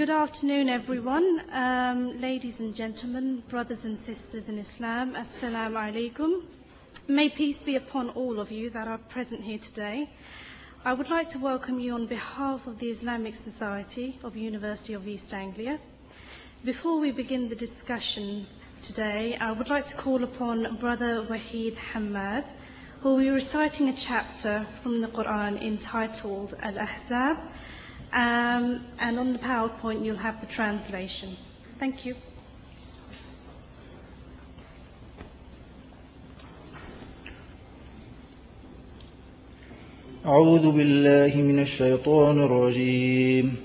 Good afternoon, everyone. Ladies and gentlemen, brothers and sisters in Islam, Assalamu alaikum. May peace be upon all of you that are present here today. I would like to welcome you on behalf of the Islamic Society of University of East Anglia. Before we begin the discussion today, I would like to call upon Brother Wahid Hamad, who will be reciting a chapter from the Quran entitled Al-Ahzab, and on the PowerPoint you'll have the translation. Thank you. أعوذ بالله من الشيطان الرجيم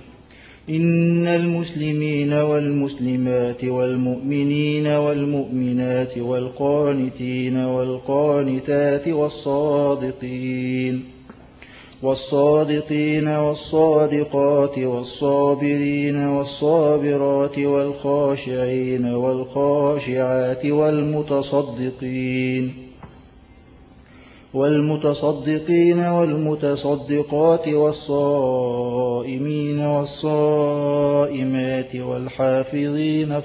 إن المسلمين والمسلمات والمؤمنين والمؤمنات والقانتين والقانتات والصادقين والصادقات والصابرين والصابرات والخاشعين والخاشعات والمتصدقين والمتصدقات والصائمين والصائمات والحافظين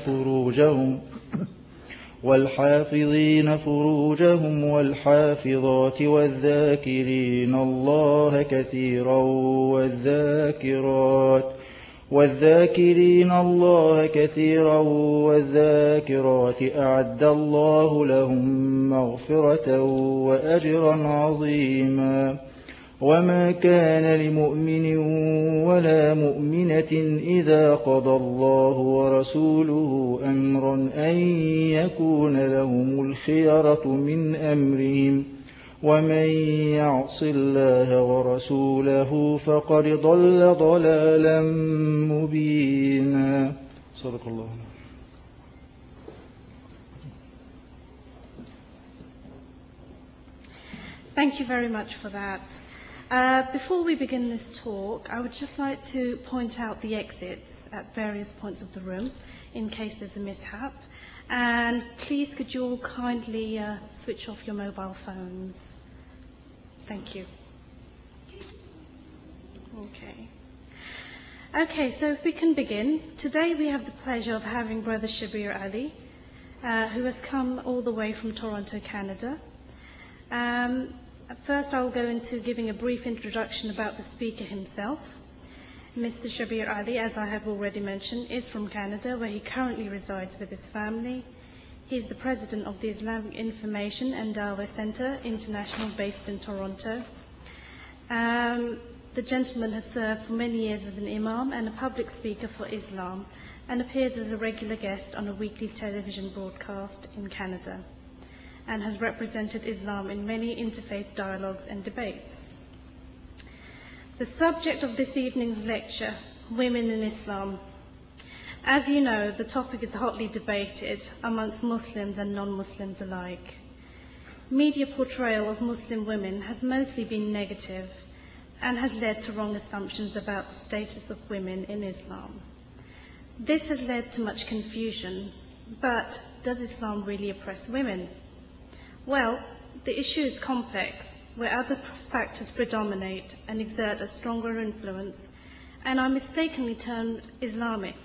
فروجهم والحافظات والذاكرين الله كثيرا والذاكرات أعد الله لهم مغفرة وأجرا عظيما وما كان لمؤمن ولا مؤمنة إذا قضى الله ورسوله أمرا أن يكون لهم الخيرة من أمرهم ومن يعص الله ورسوله فقد ضل ضلالا مبينا. صدق الله. Thank you very much for that. Before we begin this talk, I would just like to point out the exits at various points of the room in case there's a mishap. And please could you all kindly switch off your mobile phones. Thank you. Okay, so if we can begin. Today we have the pleasure of having Brother Shabir Ally, who has come all the way from Toronto, Canada. First, I will go into giving a brief introduction about the speaker himself. Mr. Shabir Ally, as I have already mentioned, is from Canada, where he currently resides with his family. He is the president of the Islamic Information and Dawah Center International, based in Toronto. The gentleman has served for many years as an imam and a public speaker for Islam, and appears as a regular guest on a weekly television broadcast in Canada, and has represented Islam in many interfaith dialogues and debates. The subject of this evening's lecture, Women in Islam. As you know, the topic is hotly debated amongst Muslims and non-Muslims alike. Media portrayal of Muslim women has mostly been negative and has led to wrong assumptions about the status of women in Islam. This has led to much confusion, but does Islam really oppress women? Well, the issue is complex, where other factors predominate and exert a stronger influence, and are mistakenly termed Islamic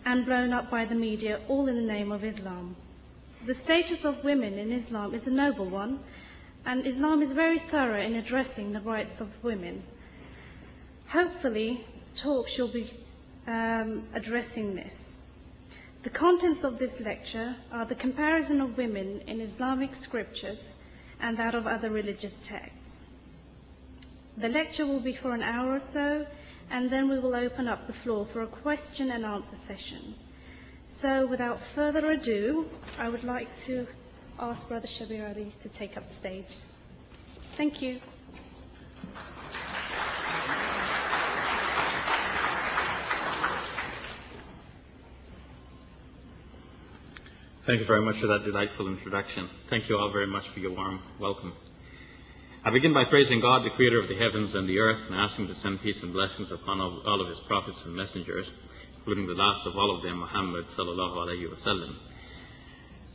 and blown up by the media, all in the name of Islam. The status of women in Islam is a noble one, and Islam is very thorough in addressing the rights of women. Hopefully, talk shall be addressing this. The contents of this lecture are the comparison of women in Islamic scriptures and that of other religious texts. The lecture will be for an hour or so, and then we will open up the floor for a question and answer session. So without further ado, I would like to ask Brother Shabir Ally to take up the stage. Thank you. Thank you very much for that delightful introduction. Thank you all very much for your warm welcome. I begin by praising God, the creator of the heavens and the earth, and asking him to send peace and blessings upon all of his prophets and messengers, including the last of all of them, Muhammad sallallahu alayhi wa sallam.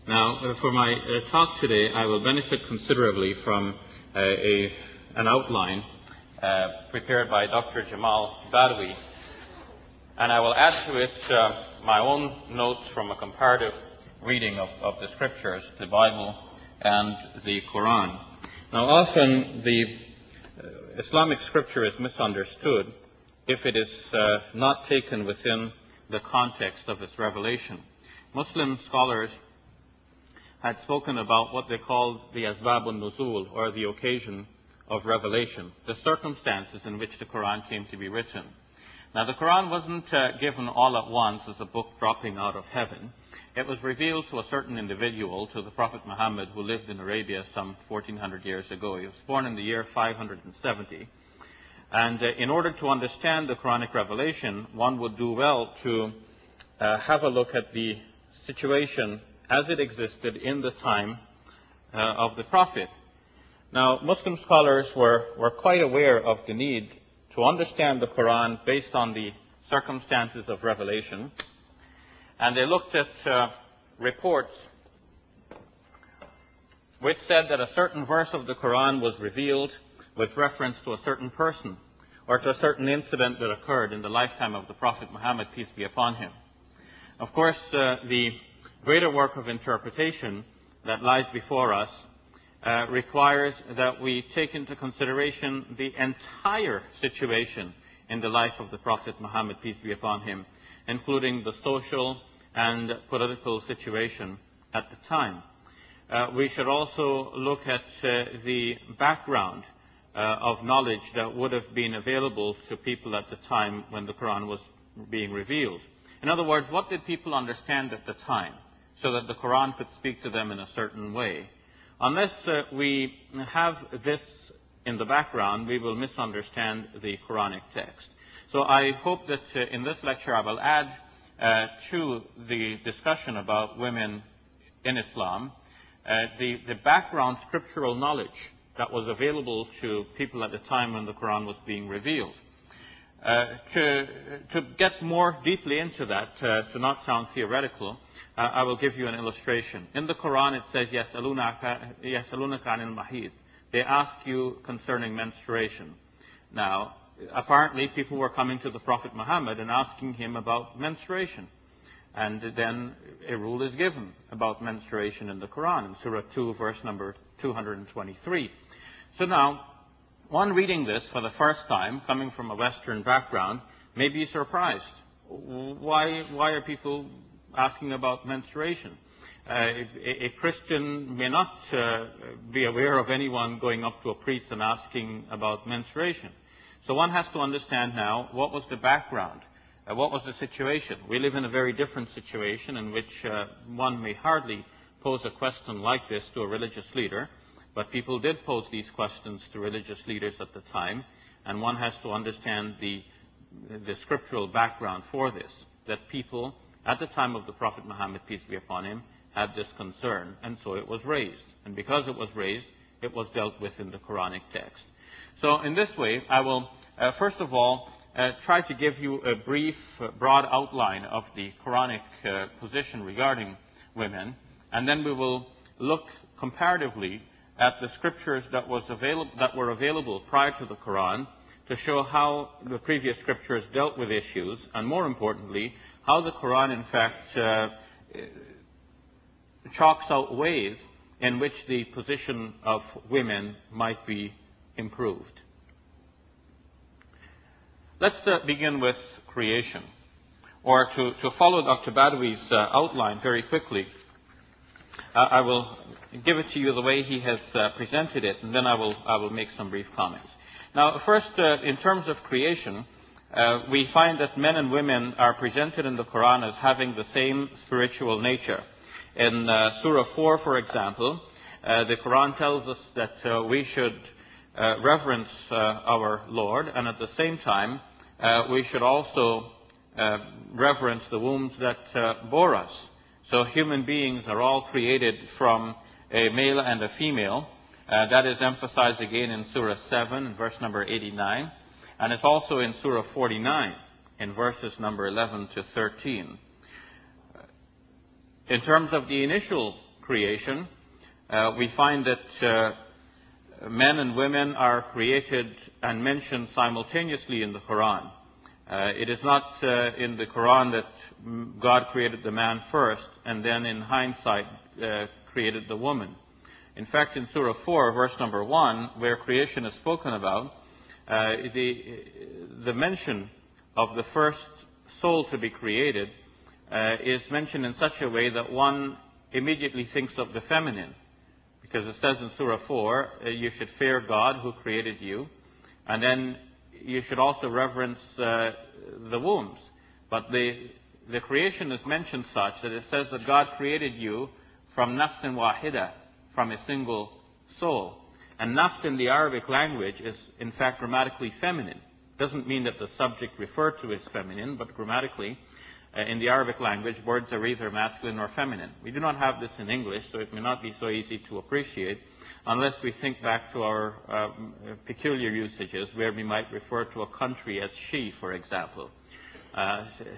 Now, for my talk today, I will benefit considerably from an outline prepared by Dr. Jamal Badawi, and I will add to it my own notes from a comparative reading of the scriptures, the Bible and the Quran. Now, often the Islamic scripture is misunderstood if it is not taken within the context of its revelation. Muslim scholars had spoken about what they called the asbab al-nuzul, or the occasion of revelation, the circumstances in which the Quran came to be written. Now, the Quran wasn't given all at once as a book dropping out of heaven. It was revealed to a certain individual, to the Prophet Muhammad, who lived in Arabia some 1400 years ago. He was born in the year 570. And in order to understand the Quranic revelation, one would do well to have a look at the situation as it existed in the time of the Prophet. Now, Muslim scholars were quite aware of the need to understand the Quran based on the circumstances of revelation. And they looked at reports which said that a certain verse of the Quran was revealed with reference to a certain person or to a certain incident that occurred in the lifetime of the Prophet Muhammad, peace be upon him. Of course, the greater work of interpretation that lies before us requires that we take into consideration the entire situation in the life of the Prophet Muhammad, peace be upon him, including the social and political situation at the time. We should also look at the background of knowledge that would have been available to people at the time when the Quran was being revealed. In other words, what did people understand at the time so that the Quran could speak to them in a certain way? Unless we have this in the background, we will misunderstand the Quranic text. So I hope that in this lecture I will add to the discussion about women in Islam the background scriptural knowledge that was available to people at the time when the Quran was being revealed. To get more deeply into that, to not sound theoretical, I will give you an illustration. In the Quran it says, يَسْأَلُونَكَ عَنِ الْمَحِيضِ. They ask you concerning menstruation. Now, apparently people were coming to the Prophet Muhammad and asking him about menstruation. And then a rule is given about menstruation in the Quran, in Surah 2, verse number 223. So now, one reading this for the first time, coming from a Western background, may be surprised. Why are people asking about menstruation? A Christian may not be aware of anyone going up to a priest and asking about menstruation. So one has to understand now what was the background, what was the situation. We live in a very different situation in which one may hardly pose a question like this to a religious leader, but people did pose these questions to religious leaders at the time, and one has to understand the scriptural background for this, that people at the time of the Prophet Muhammad, peace be upon him, had this concern, and so it was raised. And because it was raised, it was dealt with in the Quranic text. So in this way, I will first of all try to give you a brief, broad outline of the Quranic position regarding women, and then we will look comparatively at the scriptures that were available prior to the Quran to show how the previous scriptures dealt with issues, and more importantly, how the Quran in fact chalks out ways in which the position of women might be improved. Let's begin with creation. Or to follow Dr. Badawi's outline very quickly, I will give it to you the way he has presented it, and then I will make some brief comments. Now, first, in terms of creation, we find that men and women are presented in the Quran as having the same spiritual nature. In Surah 4, for example, the Quran tells us that we should reverence our Lord, and at the same time, we should also reverence the wombs that bore us. So human beings are all created from a male and a female. That is emphasized again in Surah 7, verse number 89. And it's also in Surah 49, in verses number 11 to 13. In terms of the initial creation, we find that men and women are created and mentioned simultaneously in the Quran. It is not in the Quran that God created the man first and then in hindsight created the woman. In fact, in Surah 4, verse number 1, where creation is spoken about, the mention of the first soul to be created is mentioned in such a way that one immediately thinks of the feminine. Because it says in Surah 4, you should fear God who created you, and then you should also reverence the wombs. But the creation is mentioned such that it says that God created you from nafsin wahida, from a single soul. And nafs in the Arabic language is in fact grammatically feminine. Doesn't mean that the subject referred to is feminine, but grammatically in the Arabic language, words are either masculine or feminine. We do not have this in English, so it may not be so easy to appreciate unless we think back to our peculiar usages where we might refer to a country as she, for example.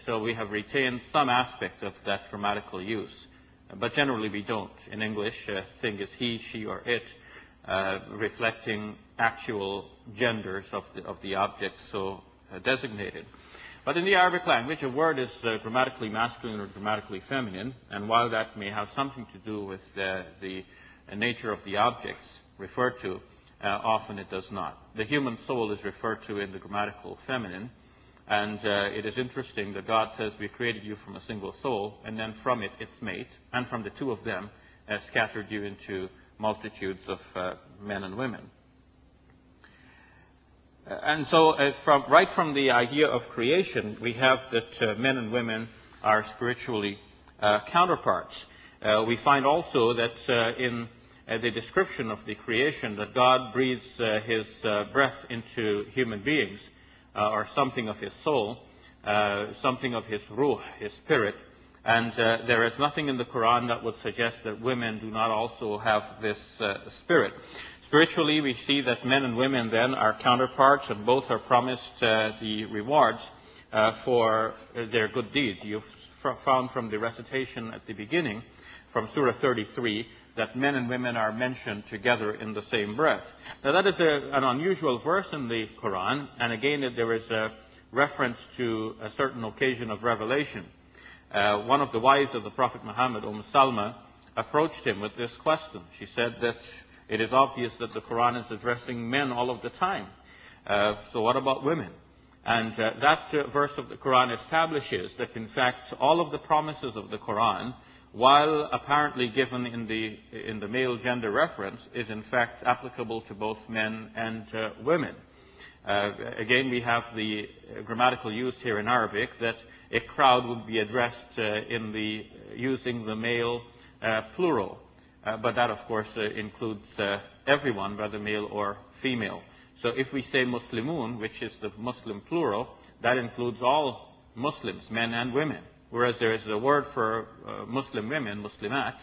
So we have retained some aspect of that grammatical use, but generally we don't. In English, thing is he, she, or it, reflecting actual genders of the objects so designated. But in the Arabic language, a word is grammatically masculine or grammatically feminine, and while that may have something to do with the nature of the objects referred to, often it does not. The human soul is referred to in the grammatical feminine, and it is interesting that God says we created you from a single soul, and then from it, its mate, and from the two of them, scattered you into multitudes of men and women. And so right from the idea of creation, we have that men and women are spiritually counterparts. We find also that in the description of the creation that God breathes his breath into human beings, or something of his soul, something of his ruh, his spirit, and there is nothing in the Quran that would suggest that women do not also have this spirit. Spiritually, we see that men and women then are counterparts, and both are promised the rewards for their good deeds. You've found from the recitation at the beginning, from Surah 33, that men and women are mentioned together in the same breath. Now that is an unusual verse in the Quran, and again there is a reference to a certain occasion of revelation. One of the wives of the Prophet Muhammad, Salma, approached him with this question. She said that it is obvious that the Quran is addressing men all of the time. So what about women? And that verse of the Quran establishes that in fact all of the promises of the Quran, while apparently given in the male gender reference, is in fact applicable to both men and women. Again, we have the grammatical use here in Arabic that a crowd would be addressed using the male plural. But that, of course, includes everyone, whether male or female. So if we say Muslimun, which is the Muslim plural, that includes all Muslims, men and women. Whereas there is a word for Muslim women, Muslimat,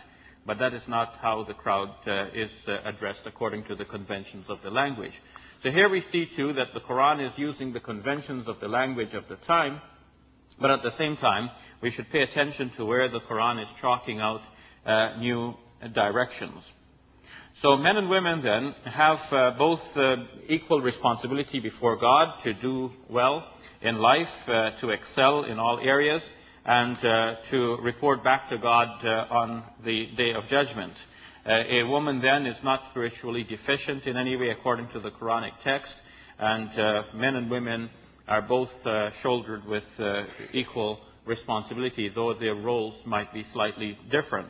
but that is not how the crowd is addressed according to the conventions of the language. So here we see, too, that the Quran is using the conventions of the language of the time, but at the same time, we should pay attention to where the Quran is chalking out new directions. So men and women then have both equal responsibility before God to do well in life, to excel in all areas, and to report back to God on the Day of Judgment. A woman then is not spiritually deficient in any way according to the Quranic text, and men and women are both shouldered with equal responsibility, though their roles might be slightly different.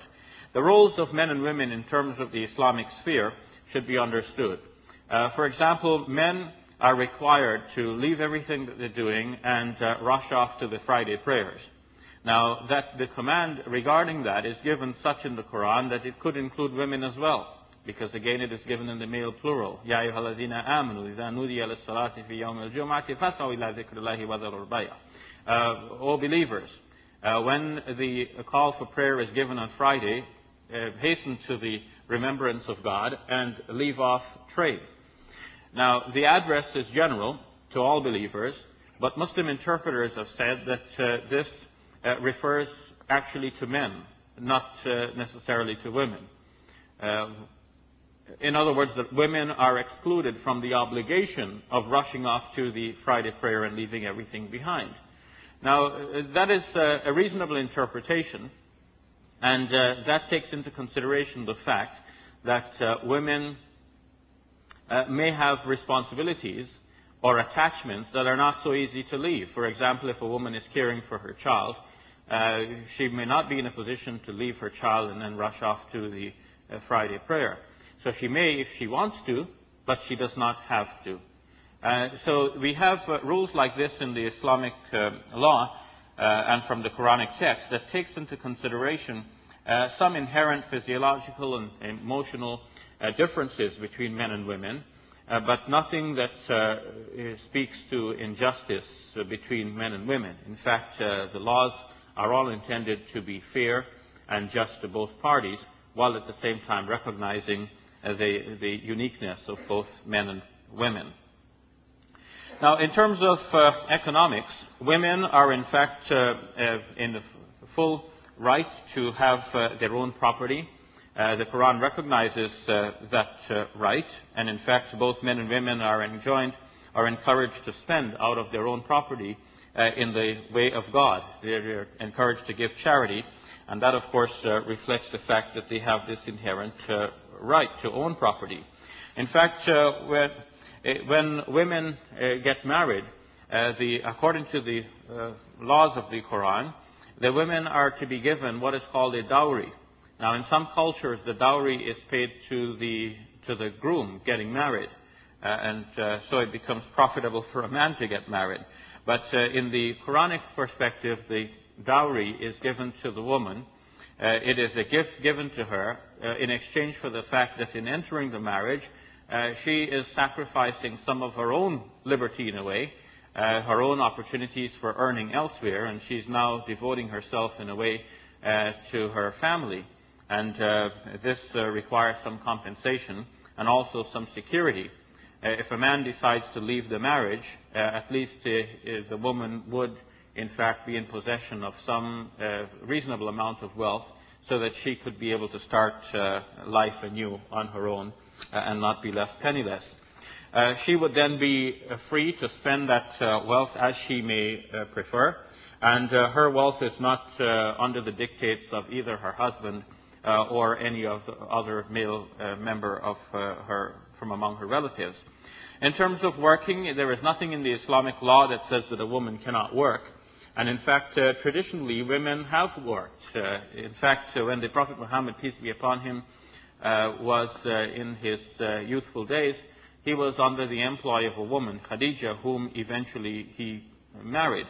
The roles of men and women in terms of the Islamic sphere should be understood. For example, men are required to leave everything that they're doing and rush off to the Friday prayers. Now, that the command regarding that is given such in the Quran that it could include women as well, because again it is given in the male plural. Ya ayyuhalladhina amanu idha nudiya lis-salati fi yawm al-jum'ati fas'aw ila dhikrillahi wa dharul bay'a. O believers, when the call for prayer is given on Friday, hasten to the remembrance of God and leave off trade. Now, the address is general to all believers, but Muslim interpreters have said that this refers actually to men, not necessarily to women. in other words, that women are excluded from the obligation of rushing off to the Friday prayer and leaving everything behind. Now, that is a reasonable interpretation, and that takes into consideration the fact that women may have responsibilities or attachments that are not so easy to leave. For example, if a woman is caring for her child, she may not be in a position to leave her child and then rush off to the Friday prayer. So she may if she wants to, but she does not have to. So we have rules like this in the Islamic law and from the Quranic text that takes into consideration some inherent physiological and emotional differences between men and women, but nothing that speaks to injustice between men and women. In fact, the laws are all intended to be fair and just to both parties, while at the same time recognizing the uniqueness of both men and women. Now, in terms of economics, women are in fact in the full right to have their own property. The Quran recognizes that right, and in fact both men and women are encouraged to spend out of their own property in the way of God. They're encouraged to give charity, and that of course reflects the fact that they have this inherent right to own property. In fact, when women get married, according to the laws of the Quran, the women are to be given what is called a dowry. Now, in some cultures, the dowry is paid to the groom getting married, and so it becomes profitable for a man to get married. But in the Quranic perspective, the dowry is given to the woman. It is a gift given to her in exchange for the fact that in entering the marriage, she is sacrificing some of her own liberty in a way, her own opportunities for earning elsewhere, and she's now devoting herself in a way to her family. And this requires some compensation and also some security. If a man decides to leave the marriage, at least the woman would in fact be in possession of some reasonable amount of wealth so that she could be able to start life anew on her own and not be left penniless. She would then be free to spend that wealth as she may prefer, and her wealth is not under the dictates of either her husband or any of the other male member of her from among her relatives. In terms of working, there is nothing in the Islamic law that says that a woman cannot work. And in fact, traditionally, women have worked. In fact, when the Prophet Muhammad, peace be upon him, was in his youthful days, he was under the employ of a woman, Khadija, whom eventually he married.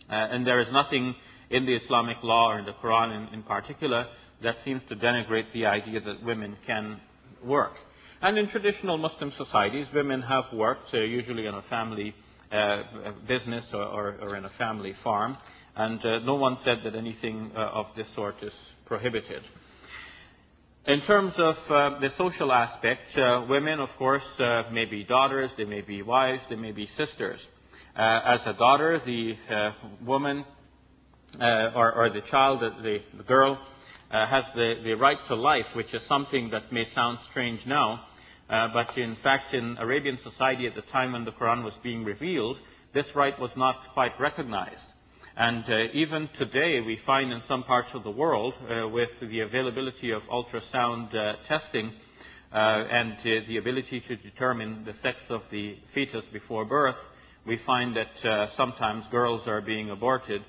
And there is nothing in the Islamic law or in the Quran in particular that seems to denigrate the idea that women can work. And in traditional Muslim societies, women have worked, usually in a family business or in a family farm, and no one said that anything of this sort is prohibited. In terms of the social aspect, women, of course, may be daughters, they may be wives, they may be sisters. As a daughter, the woman or the child, the girl, has the right to life, which is something that may sound strange now, but in fact in Arabian society at the time when the Quran was being revealed, this right was not quite recognized. And even today we find in some parts of the world with the availability of ultrasound testing and the ability to determine the sex of the fetus before birth, we find that sometimes girls are being aborted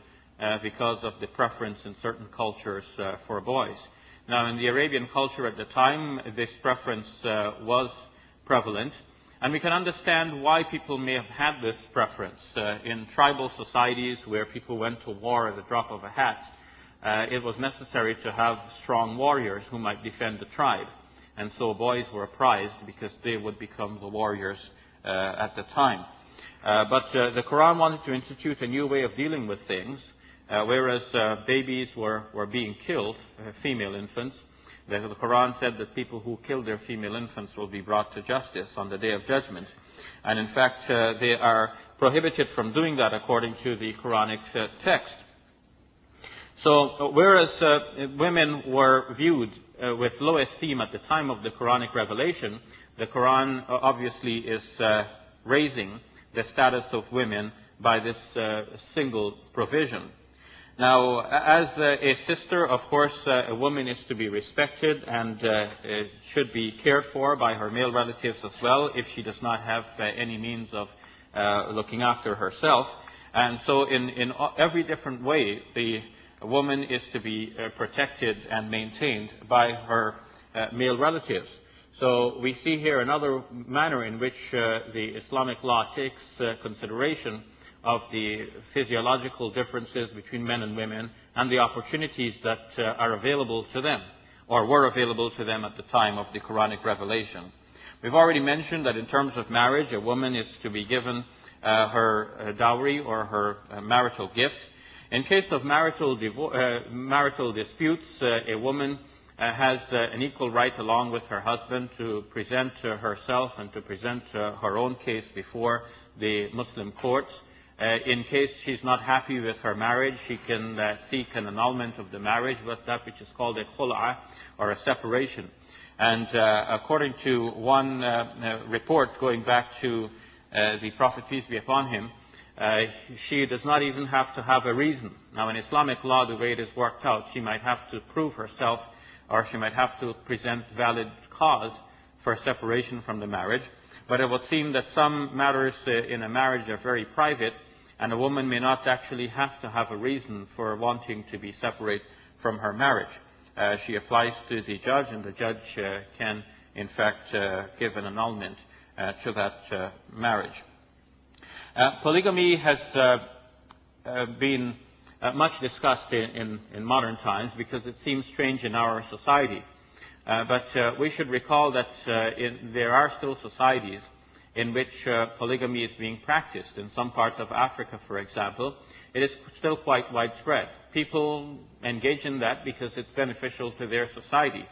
because of the preference in certain cultures for boys. Now, in the Arabian culture at the time, this preference was prevalent, and we can understand why people may have had this preference. In tribal societies where people went to war at the drop of a hat, it was necessary to have strong warriors who might defend the tribe, and so boys were prized because they would become the warriors at the time. But the Quran wanted to institute a new way of dealing with things. Whereas babies were being killed, female infants, the Quran said that people who killed their female infants will be brought to justice on the Day of Judgment. And in fact, they are prohibited from doing that according to the Quranic text. So whereas women were viewed with low esteem at the time of the Quranic revelation, the Quran obviously is raising the status of women by this single provision. Now, as a sister, of course, a woman is to be respected and should be cared for by her male relatives as well if she does not have any means of looking after herself. And so in every different way, the woman is to be protected and maintained by her male relatives. So we see here another manner in which the Islamic law takes consideration of the physiological differences between men and women and the opportunities that are available to them or were available to them at the time of the Quranic revelation. We've already mentioned that in terms of marriage, a woman is to be given her dowry or her marital gift. In case of marital disputes, a woman has an equal right along with her husband to present herself and to present her own case before the Muslim courts. In case she's not happy with her marriage, she can seek an annulment of the marriage with that which is called a khul'a, or a separation. And according to one report going back to the Prophet, peace be upon him, she does not even have to have a reason. Now in Islamic law, the way it is worked out, she might have to prove herself, or she might have to present valid cause for separation from the marriage. But it would seem that some matters in a marriage are very private, and a woman may not actually have to have a reason for wanting to be separate from her marriage. She applies to the judge, and the judge can, in fact, give an annulment to that marriage. Polygamy has been much discussed in modern times because it seems strange in our society. But we should recall that there are still societies in which polygamy is being practiced. In some parts of Africa, for example, it is still quite widespread. People engage in that because it's beneficial to their society.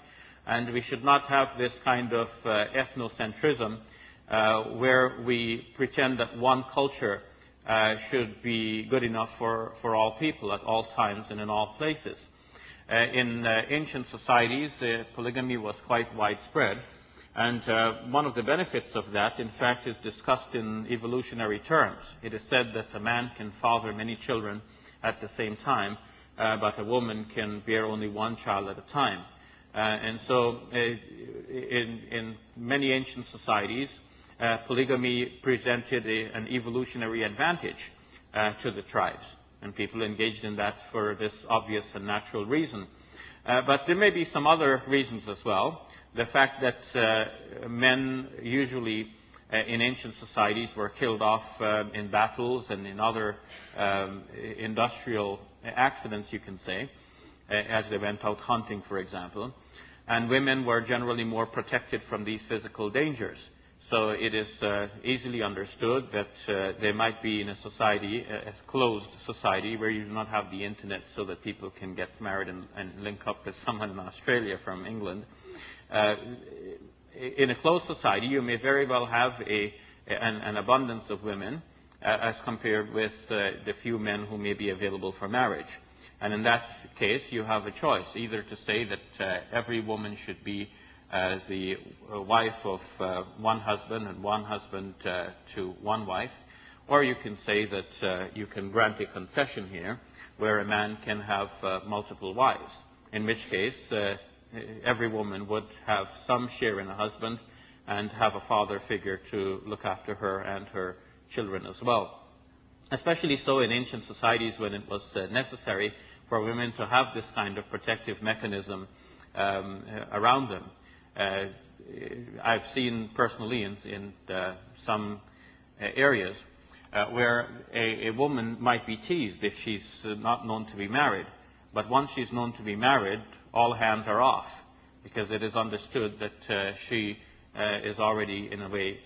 And we should not have this kind of ethnocentrism where we pretend that one culture should be good enough for all people at all times and in all places. In ancient societies, polygamy was quite widespread, and one of the benefits of that, in fact, is discussed in evolutionary terms. It is said that a man can father many children at the same time, but a woman can bear only one child at a time. And so in many ancient societies, polygamy presented an evolutionary advantage to the tribes, and people engaged in that for this obvious and natural reason. But there may be some other reasons as well. The fact that men usually in ancient societies were killed off in battles and in other industrial accidents, you can say, as they went out hunting, for example. And women were generally more protected from these physical dangers. So it is easily understood that they might be in a society, a closed society, where you do not have the internet so that people can get married and link up with someone in Australia from England. In a closed society, you may very well have an abundance of women as compared with the few men who may be available for marriage. And in that case, you have a choice, either to say that every woman should be the wife of one husband and one husband to one wife, or you can say that you can grant a concession here where a man can have multiple wives, in which case every woman would have some share in a husband and have a father figure to look after her and her children as well. Especially so in ancient societies when it was necessary for women to have this kind of protective mechanism around them. I've seen personally in some areas where a woman might be teased if she's not known to be married. But once she's known to be married, all hands are off, because it is understood that she is already, in a way,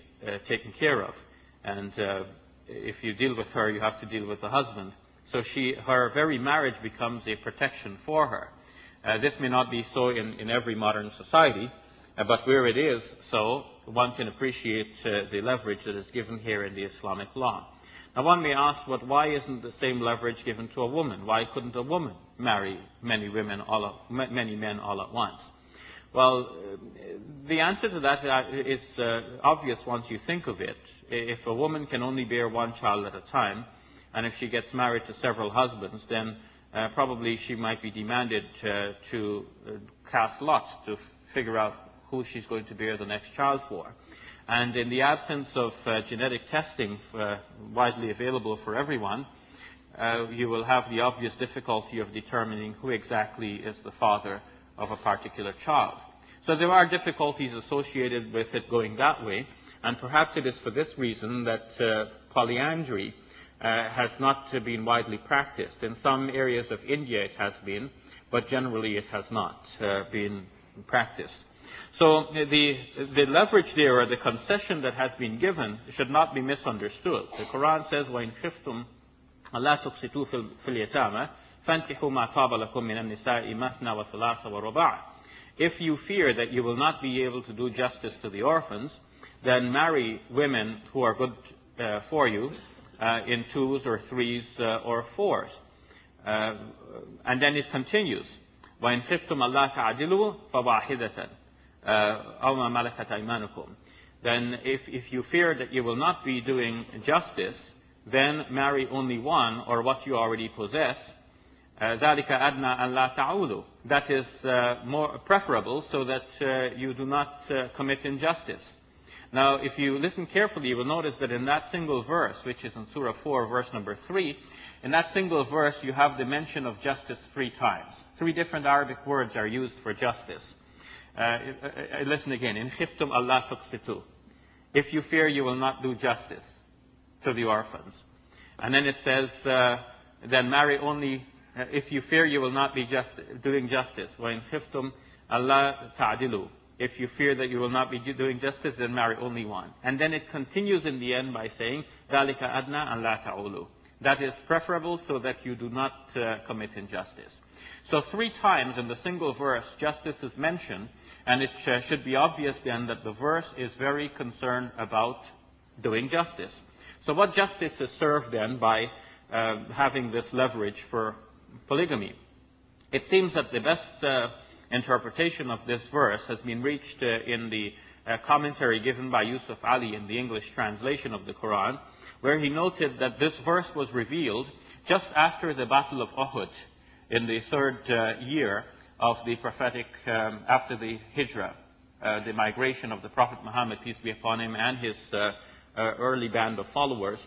taken care of. And if you deal with her, you have to deal with the husband. So her very marriage becomes a protection for her. This may not be so in every modern society, but where it is so, one can appreciate the leverage that is given here in the Islamic law. Now one may ask, why isn't the same leverage given to a woman? Why couldn't a woman marry many men all at once? Well, the answer to that is obvious once you think of it. If a woman can only bear one child at a time, and if she gets married to several husbands, then probably she might be demanded to cast lots to figure out who she's going to bear the next child for. And in the absence of genetic testing widely available for everyone, you will have the obvious difficulty of determining who exactly is the father of a particular child. So there are difficulties associated with it going that way, and perhaps it is for this reason that polyandry has not been widely practiced. In some areas of India it has been, but generally it has not been practiced. So the leverage there, or the concession that has been given, should not be misunderstood. The Quran says, وَإِنْ خِفْتُمْ أَلَّا تُقْسِطُوا فِي الْيَتَامَى فَانْكِحُوا مَا طَابَ لَكُم مِّنَ النِّسَاءِ مَثْنَى وَثُلَاثَ وَرُبَاعَ. If you fear that you will not be able to do justice to the orphans, then marry women who are good for you in twos or threes or fours. And then it continues, وَإِنْ خِفْتُمْ أَلَّا تَعْدِلُوا فَوَاحِدَةً أَوْ مَا مَلَكَتْ أَيْمَانُكُمْ. Then if you fear that you will not be doing justice, then marry only one, or what you already possess. ذَلِكَ أَدْنَى أَنْ لَا تَعُولُوا. That is more preferable, so that you do not commit injustice. Now, if you listen carefully, you will notice that in that single verse, which is in Surah 4, verse number 3, in that single verse you have the mention of justice 3 times. 3 different Arabic words are used for justice. Listen again. In khiftum Allah tuqsitu. If you fear you will not do justice to the orphans. And then it says, then marry only, if you fear you will not be doing justice. وَإِنْ خِفْتُمْ أَلَّا تَعْدِلُوا. If you fear that you will not be doing justice, then marry only one. And then it continues in the end by saying, ذَلِكَ أَدْنَى أَنْ لَا تَعُولُوا. That is preferable, so that you do not commit injustice. So 3 times in the single verse, justice is mentioned, and it should be obvious then that the verse is very concerned about doing justice. So what justice is served then by having this leverage for polygamy? It seems that the best interpretation of this verse has been reached in the commentary given by Yusuf Ali in the English translation of the Quran, where he noted that this verse was revealed just after the Battle of Uhud, in the 3rd year of the prophetic, after the Hijrah, the migration of the Prophet Muhammad, peace be upon him, and his early band of followers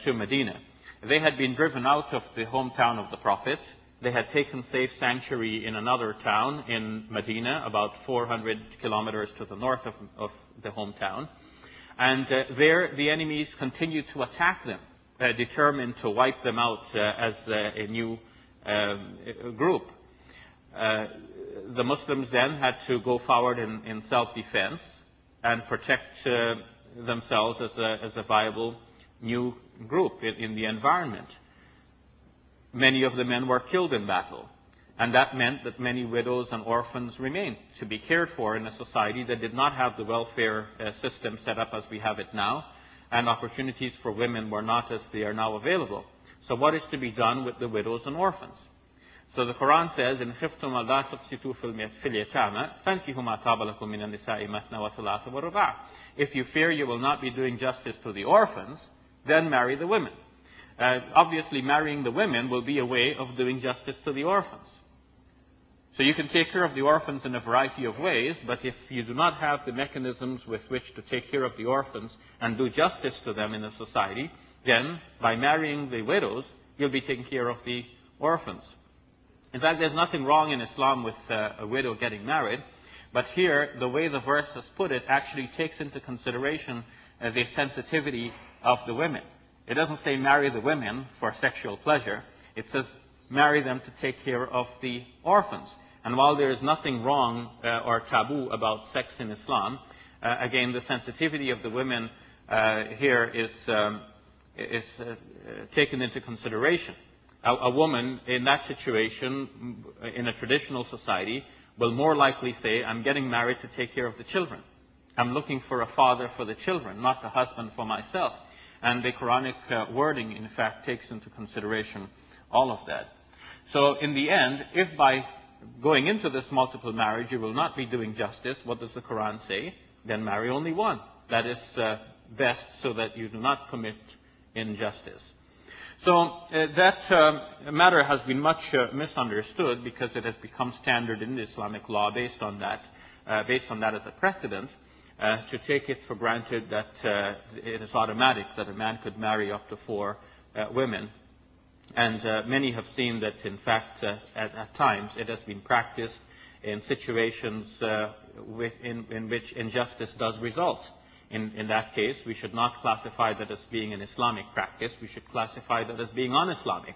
to Medina. They had been driven out of the hometown of the Prophet. They had taken safe sanctuary in another town in Medina, about 400 kilometers to the north of the hometown. And there the enemies continued to attack them, determined to wipe them out as a new group. The Muslims then had to go forward in self-defense and protect themselves as a viable new group in the environment. Many of the men were killed in battle, and that meant that many widows and orphans remained to be cared for in a society that did not have the welfare system set up as we have it now, and opportunities for women were not as they are now available. So what is to be done with the widows and orphans? So the Quran says, إِنْ خِفْتُمْ أَلَّا تُقْسِطُوا فِي الْيَتَامَى فَانكِحُوا مَا طَابَ لَكُم مِّنَ النِّسَاءِ مَثْنَى وَثُلَاثَ وَرُبَاعَ. If you fear you will not be doing justice to the orphans, then marry the women. Obviously, marrying the women will be a way of doing justice to the orphans. So you can take care of the orphans in a variety of ways, but if you do not have the mechanisms with which to take care of the orphans and do justice to them in a society, then by marrying the widows, you'll be taking care of the orphans. In fact, there's nothing wrong in Islam with a widow getting married, but here, the way the verse has put it actually takes into consideration the sensitivity of the women. It doesn't say marry the women for sexual pleasure. It says marry them to take care of the orphans. And while there is nothing wrong or taboo about sex in Islam, again, the sensitivity of the women here is taken into consideration. A woman in that situation, in a traditional society, will more likely say, I'm getting married to take care of the children. I'm looking for a father for the children, not a husband for myself. And the Quranic wording, in fact, takes into consideration all of that. So in the end, if by going into this multiple marriage, you will not be doing justice. What does the Quran say? Then marry only one. That is best, so that you do not commit injustice. So that matter has been much misunderstood, because it has become standard in the Islamic law based on that as a precedent, to take it for granted that it is automatic that a man could marry up to 4 women. And many have seen that, in fact, at times it has been practiced in situations in which injustice does result. In that case, we should not classify that as being an Islamic practice. We should classify that as being un-Islamic,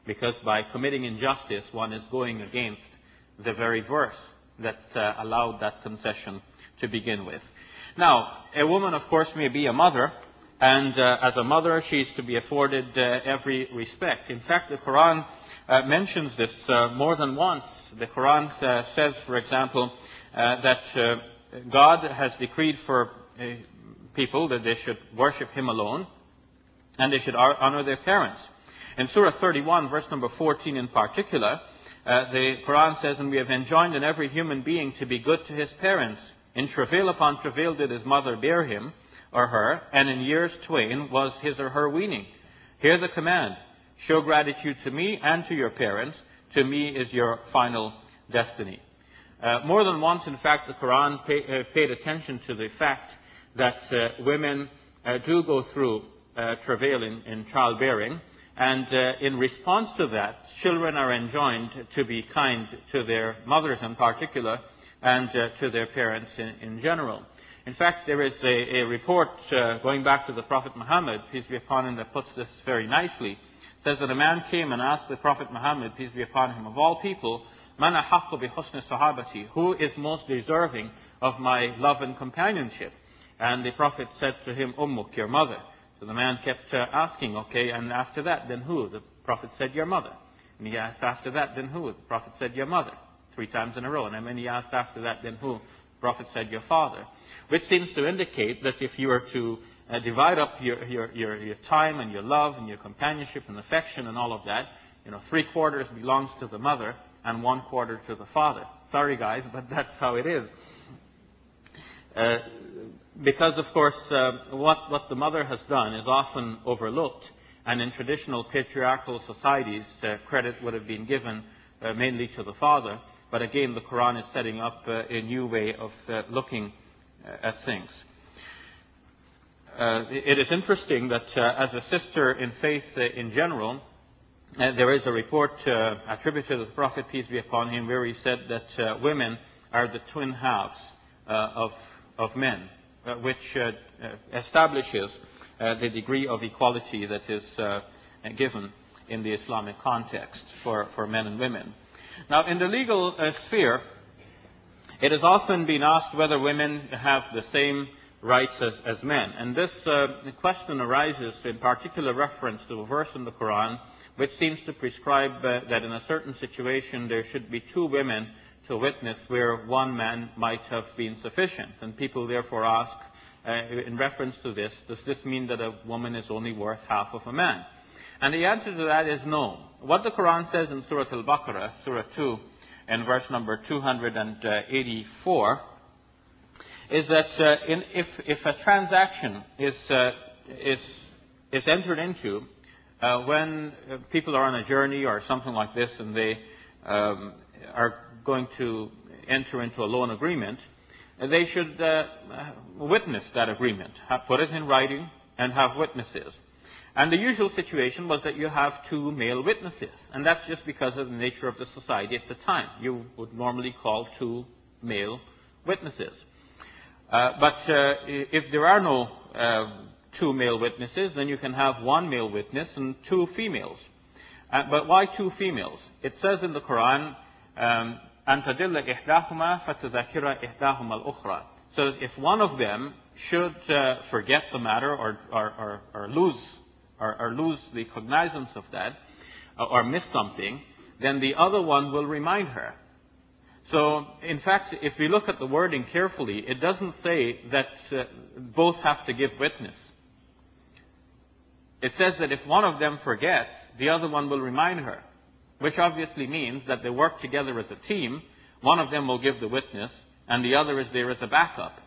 because by committing injustice, one is going against the very verse that allowed that concession to begin with. Now, a woman, of course, may be a mother, and as a mother, she is to be afforded every respect. In fact, the Quran mentions this more than once. The Quran says, for example, that God has decreed for people that they should worship Him alone, and they should honor their parents. In Surah 31, verse number 14 in particular, the Quran says, "And we have enjoined in every human being to be good to his parents. In travail upon travail did his mother bear him or her, and in years twain was his or her weaning. Hear the command, show gratitude to me and to your parents. To me is your final destiny." More than once, in fact, the Quran paid attention to the fact that women do go through travail in childbearing, and in response to that, children are enjoined to be kind to their mothers in particular, and to their parents in general. In fact, there is a report going back to the Prophet Muhammad, peace be upon him, that puts this very nicely. It says that a man came and asked the Prophet Muhammad, peace be upon him, of all people, "Man ahaqqu bi husni sahabati," who is most deserving of my love and companionship? And the Prophet said to him, "Ummuk," your mother. So the man kept asking, okay, and after that, then who? The Prophet said, "Your mother." And he asked after that, then who? The Prophet said, "Your mother," 3 times in a row. And then he asked after that, then who? The Prophet said, "Your father." Which seems to indicate that if you were to divide up your time and your love and your companionship and affection and all of that, 3/4 belongs to the mother and 1/4 to the father. Sorry guys, but that's how it is. Because of course, what the mother has done is often overlooked, and in traditional patriarchal societies, credit would have been given mainly to the father. But again, the Quran is setting up a new way of looking at things. It is interesting that as a sister in faith in general, there is a report attributed to the Prophet, peace be upon him, where he said that women are the twin halves of men, which establishes the degree of equality that is given in the Islamic context for men and women. Now, in the legal sphere, it has often been asked whether women have the same rights as men. And this question arises in particular reference to a verse in the Quran which seems to prescribe that in a certain situation there should be 2 women to witness where 1 man might have been sufficient. And people therefore ask, in reference to this, does this mean that a woman is only worth half of a man? And the answer to that is no. What the Quran says in Surah Al-Baqarah, Surah 2, and verse number 284, is that if a transaction is entered into when people are on a journey or something like this, and they are going to enter into a loan agreement, they should witness that agreement, put it in writing, and have witnesses. And the usual situation was that you have 2 male witnesses, and that's just because of the nature of the society at the time. You would normally call 2 male witnesses. But if there are no 2 male witnesses, then you can have 1 male witness and 2 females. But why 2 females? It says in the Quran, أَن تَدِلَّ إِحْدَاهُمَا فَتُذَكِّرَ إِحْدَاهُمَا الْأُخْرَى. So that if one of them should forget the matter or lose the cognizance of that, or miss something, then the other one will remind her. So, in fact, if we look at the wording carefully, it doesn't say that both have to give witness. It says that if one of them forgets, the other one will remind her. which obviously means that they work together as a team. One of them will give the witness, and the other is there as a backup.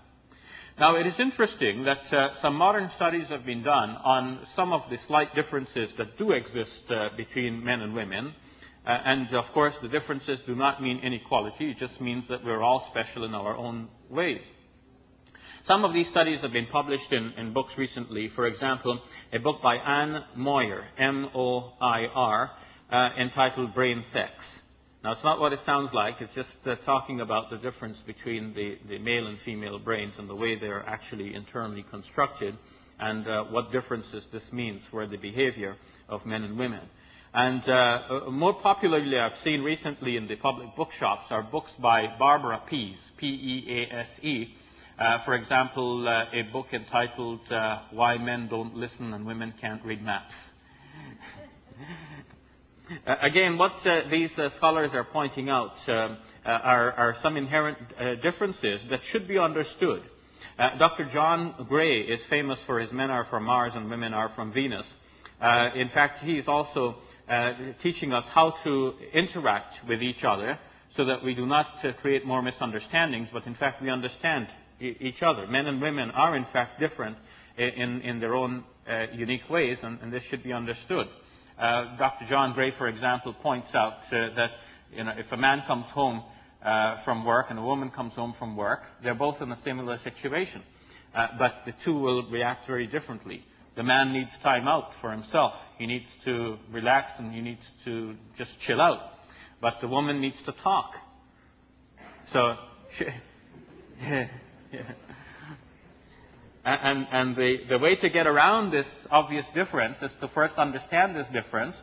Now, it is interesting that some modern studies have been done on some of the slight differences that do exist between men and women. And of course, the differences do not mean inequality. It just means that we're all special in our own ways. Some of these studies have been published in books recently. For example, a book by Anne Moir, M-O-I-R, entitled Brain Sex. Now, it's not what it sounds like. It's just talking about the difference between the male and female brains and the way they're actually internally constructed, and what differences this means for the behavior of men and women. And more popularly, I've seen recently in the public bookshops are books by Barbara Pease, P-E-A-S-E. For example, a book entitled Why Men Don't Listen and Women Can't Read Maps. Again, what these scholars are pointing out are some inherent differences that should be understood. Dr. John Gray is famous for his men are from Mars and women are from Venus. In fact, he is also teaching us how to interact with each other so that we do not create more misunderstandings, but in fact we understand each other. Men and women are in fact different in their own unique ways, and this should be understood. Dr. John Gray, for example, points out that if a man comes home from work and a woman comes home from work, they're both in a similar situation, but the two will react very differently. The man needs time out for himself. He needs to relax and he needs to just chill out. But the woman needs to talk. So, and the way to get around this obvious difference is to first understand this difference,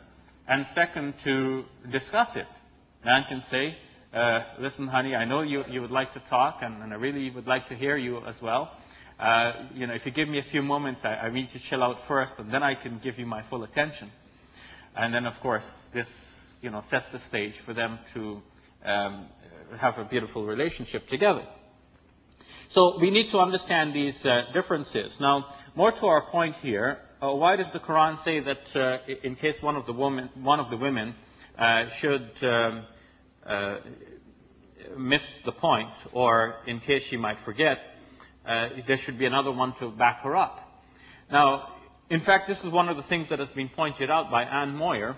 and second, to discuss it. Man can say, listen, honey, I know you would like to talk, and I really would like to hear you as well. If you give me a few moments, I need to chill out first, and then I can give you my full attention. And then, of course, this, sets the stage for them to have a beautiful relationship together. So we need to understand these differences. Now, more to our point here, why does the Quran say that in case one of the women should miss the point, or in case she might forget, there should be another one to back her up? Now, in fact, this is one of the things that has been pointed out by Anne Moir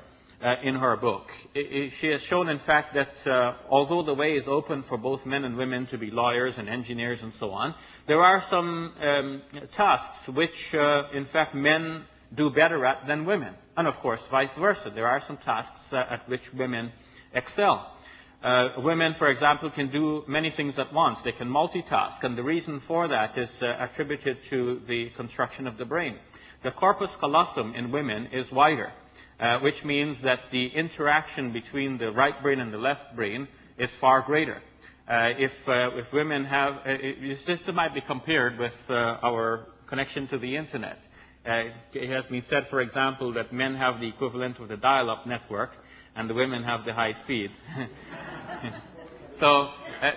in her book. She has shown, in fact, that although the way is open for both men and women to be lawyers and engineers and so on, there are some tasks which, in fact, men do better at than women. And, of course, vice versa. There are some tasks at which women excel. Women, for example, can do many things at once. They can multitask, and the reason for that is attributed to the construction of the brain. The corpus callosum in women is wider, which means that the interaction between the right brain and the left brain is far greater. If women have, this might be compared with our connection to the internet. It has been said, for example, that men have the equivalent of the dial-up network, and the women have the high speed. So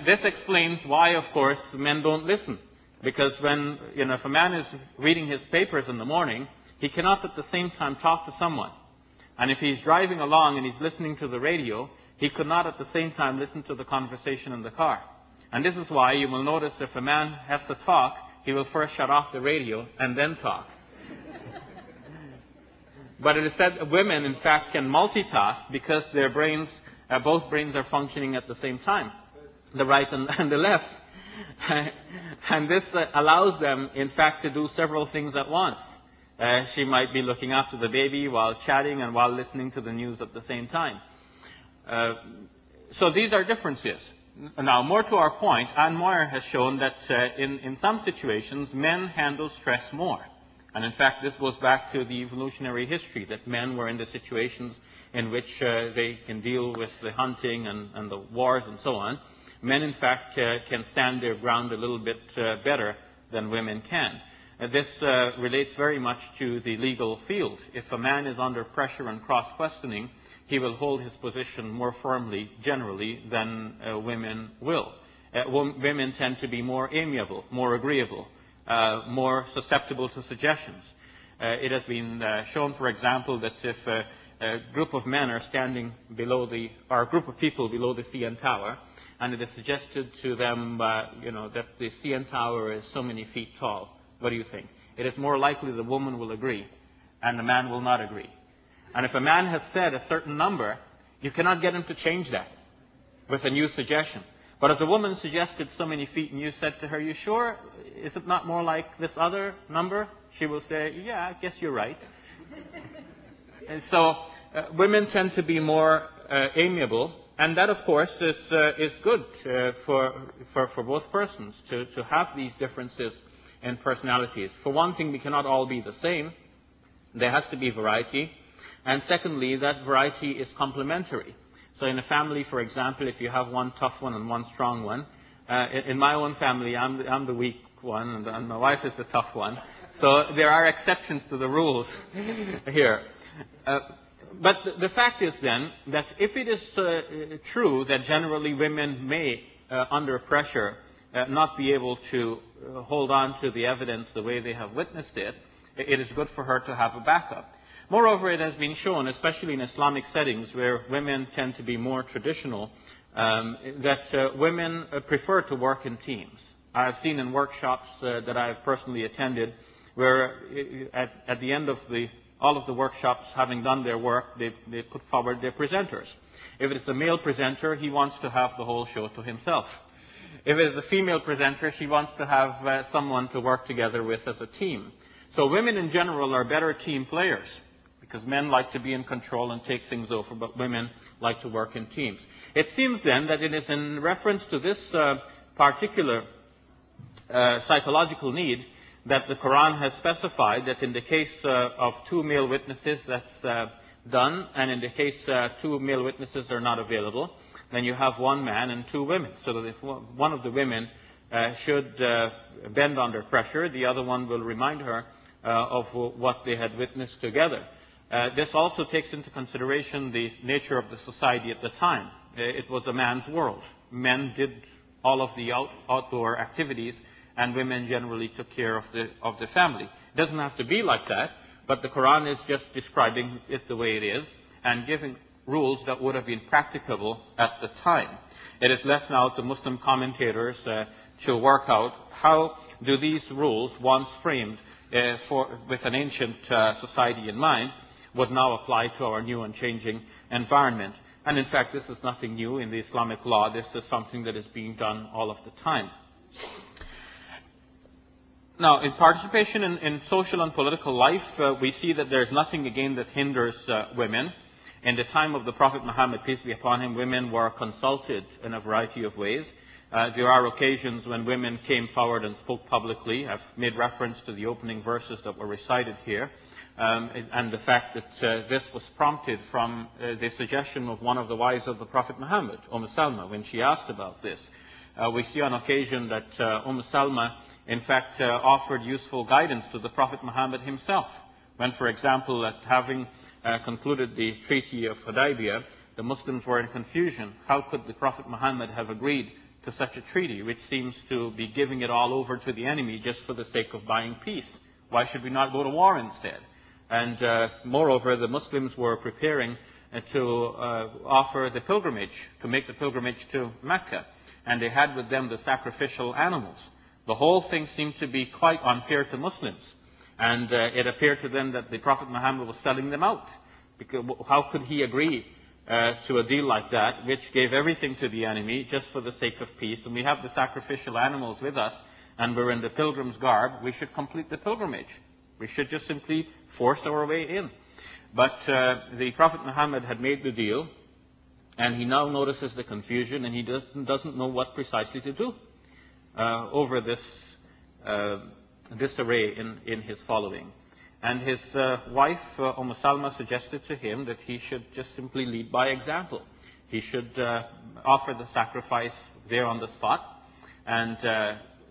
this explains why, of course, men don't listen. Because when, if a man is reading his papers in the morning, he cannot at the same time talk to someone. And if he's driving along and he's listening to the radio, he could not at the same time listen to the conversation in the car. And this is why you will notice if a man has to talk, he will first shut off the radio and then talk. But it is said that women, in fact, can multitask because their brains, both brains are functioning at the same time, the right and the left. And this allows them, in fact, to do several things at once. She might be looking after the baby while chatting and while listening to the news at the same time. So these are differences. Now, more to our point, Anne Moir has shown that in some situations, men handle stress more. And in fact, this goes back to the evolutionary history, that men were in the situations in which they can deal with the hunting and the wars and so on. Men, in fact, can stand their ground a little bit better than women can. This relates very much to the legal field. If a man is under pressure and cross-questioning, he will hold his position more firmly, generally, than women will. Women tend to be more amiable, more agreeable, more susceptible to suggestions. It has been shown, for example, that if a group of men are standing below or a group of people below the CN Tower, and it is suggested to them, that the CN Tower is so many feet tall. What do you think? It is more likely the woman will agree, and the man will not agree. And if a man has said a certain number, you cannot get him to change that with a new suggestion. But if the woman suggested so many feet and you said to her, "You sure? Is it not more like this other number?" She will say, "Yeah, I guess you're right." And so women tend to be more amiable, and that, of course, is good for both persons to have these differences in personalities. For one thing, we cannot all be the same. There has to be variety. And secondly, that variety is complementary. So in a family, for example, if you have one tough one and one strong one, in my own family, I'm the weak one, and my wife is the tough one. So there are exceptions to the rules here. But the fact is then that if it is true that generally women may, under pressure, not be able to hold on to the evidence the way they have witnessed it, it is good for her to have a backup. Moreover, it has been shown, especially in Islamic settings where women tend to be more traditional, that women prefer to work in teams. I have seen in workshops that I have personally attended where at the end of all of the workshops, having done their work, they put forward their presenters. If it is a male presenter, he wants to have the whole show to himself. If it is a female presenter, she wants to have someone to work together with as a team. So women in general are better team players, because men like to be in control and take things over, but women like to work in teams. It seems then that it is in reference to this particular psychological need that the Quran has specified that in the case of two male witnesses that's done, and in the case two male witnesses are not available, then you have one man and two women. So that if one of the women should bend under pressure, the other one will remind her of what they had witnessed together. This also takes into consideration the nature of the society at the time. It was a man's world. Men did all of the outdoor activities, and women generally took care of the family. It doesn't have to be like that, but the Quran is just describing it the way it is and giving rules that would have been practicable at the time. It is left now to Muslim commentators to work out how do these rules, once framed with an ancient society in mind, would now apply to our new and changing environment. And in fact, this is nothing new in the Islamic law. This is something that is being done all of the time. Now, in participation in social and political life, we see that there is nothing, again, that hinders women. In the time of the Prophet Muhammad, peace be upon him, women were consulted in a variety of ways. There are occasions when women came forward and spoke publicly. I've made reference to the opening verses that were recited here. And the fact that this was prompted from the suggestion of one of the wives of the Prophet Muhammad, Salma, when she asked about this. We see on occasion that Salma, in fact, offered useful guidance to the Prophet Muhammad himself. When, for example, having concluded the Treaty of Hudaybiyah, the Muslims were in confusion. How could the Prophet Muhammad have agreed to such a treaty, which seems to be giving it all over to the enemy just for the sake of buying peace? Why should we not go to war instead? And moreover, the Muslims were preparing to offer the pilgrimage, to make the pilgrimage to Mecca. And they had with them the sacrificial animals. The whole thing seemed to be quite unfair to Muslims. And it appeared to them that the Prophet Muhammad was selling them out. Because how could he agree to a deal like that, which gave everything to the enemy just for the sake of peace? And we have the sacrificial animals with us, and we're in the pilgrim's garb. We should complete the pilgrimage. We should just simply force our way in. But the Prophet Muhammad had made the deal, and he now notices the confusion, and he doesn't know what precisely to do over this disarray in his following. And his wife, Salma, suggested to him that he should just simply lead by example. He should offer the sacrifice there on the spot and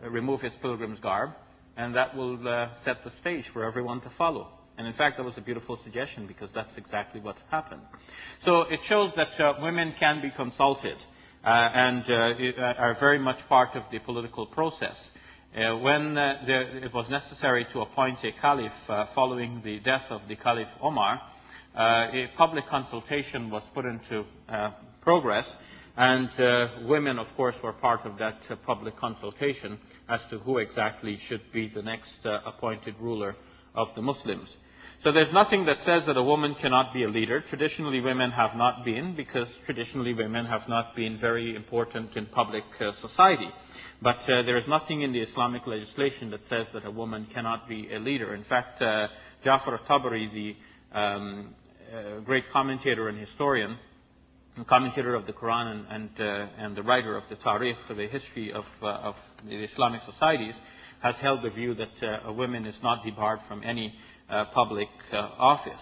remove his pilgrim's garb, and that will set the stage for everyone to follow. And in fact, that was a beautiful suggestion, because that's exactly what happened. So it shows that women can be consulted and are very much part of the political process. When it was necessary to appoint a caliph following the death of the Caliph Omar, a public consultation was put into progress, and women, of course, were part of that public consultation as to who exactly should be the next appointed ruler of the Muslims. So there's nothing that says that a woman cannot be a leader. Traditionally, women have not been, because traditionally women have not been very important in public society. But there is nothing in the Islamic legislation that says that a woman cannot be a leader. In fact, Ja'far al-Tabari, the great commentator and historian, commentator of the Quran and the writer of the Tariq, for the history of the Islamic societies, has held the view that a woman is not debarred from any public office.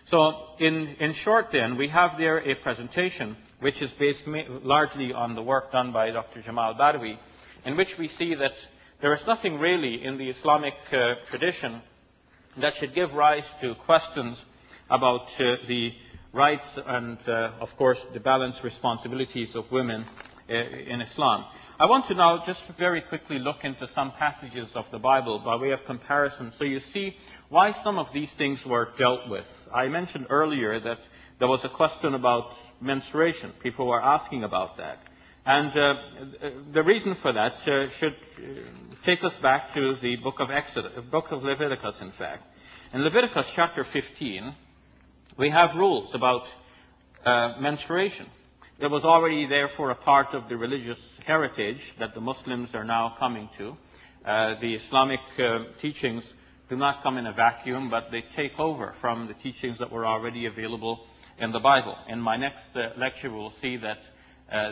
So in short then, we have there a presentation which is based largely on the work done by Dr. Jamal Badawi, in which we see that there is nothing really in the Islamic tradition that should give rise to questions about the rights and, of course, the balanced responsibilities of women in Islam. I want to now just very quickly look into some passages of the Bible by way of comparison, so you see why some of these things were dealt with. I mentioned earlier that there was a question about menstruation. People were asking about that. And the reason for that should take us back to the book of Leviticus, in fact. In Leviticus chapter 15, we have rules about menstruation. It was already therefore a part of the religious heritage that the Muslims are now coming to. The Islamic teachings do not come in a vacuum, but they take over from the teachings that were already available in the Bible. In my next lecture, we'll see that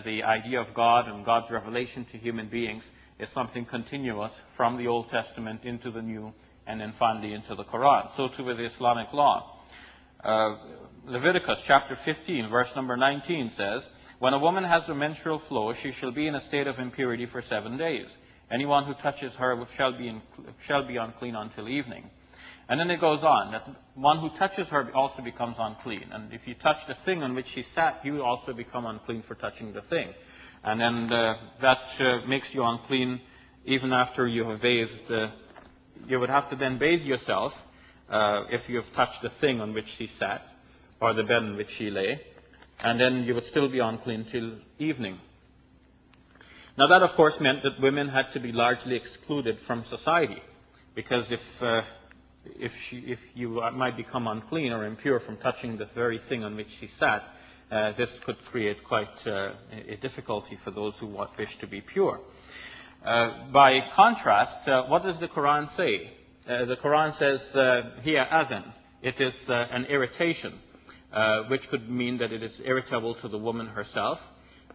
the idea of God and God's revelation to human beings is something continuous from the Old Testament into the New, and then finally into the Quran. So too with the Islamic law. Leviticus chapter 15, verse number 19 says, "When a woman has a menstrual flow, she shall be in a state of impurity for 7 days. Anyone who touches her shall be unclean until evening." And then it goes on, that one who touches her also becomes unclean. And if you touch the thing on which she sat, you also become unclean for touching the thing. And then that makes you unclean even after you have bathed. You would have to then bathe yourself if you have touched the thing on which she sat, or the bed on which she lay, and then you would still be unclean till evening. Now that, of course, meant that women had to be largely excluded from society, because if you might become unclean or impure from touching the very thing on which she sat, this could create quite a difficulty for those who wish to be pure. By contrast, what does the Quran say? The Quran says, "Hiya adhan." It is an irritation, which could mean that it is irritable to the woman herself.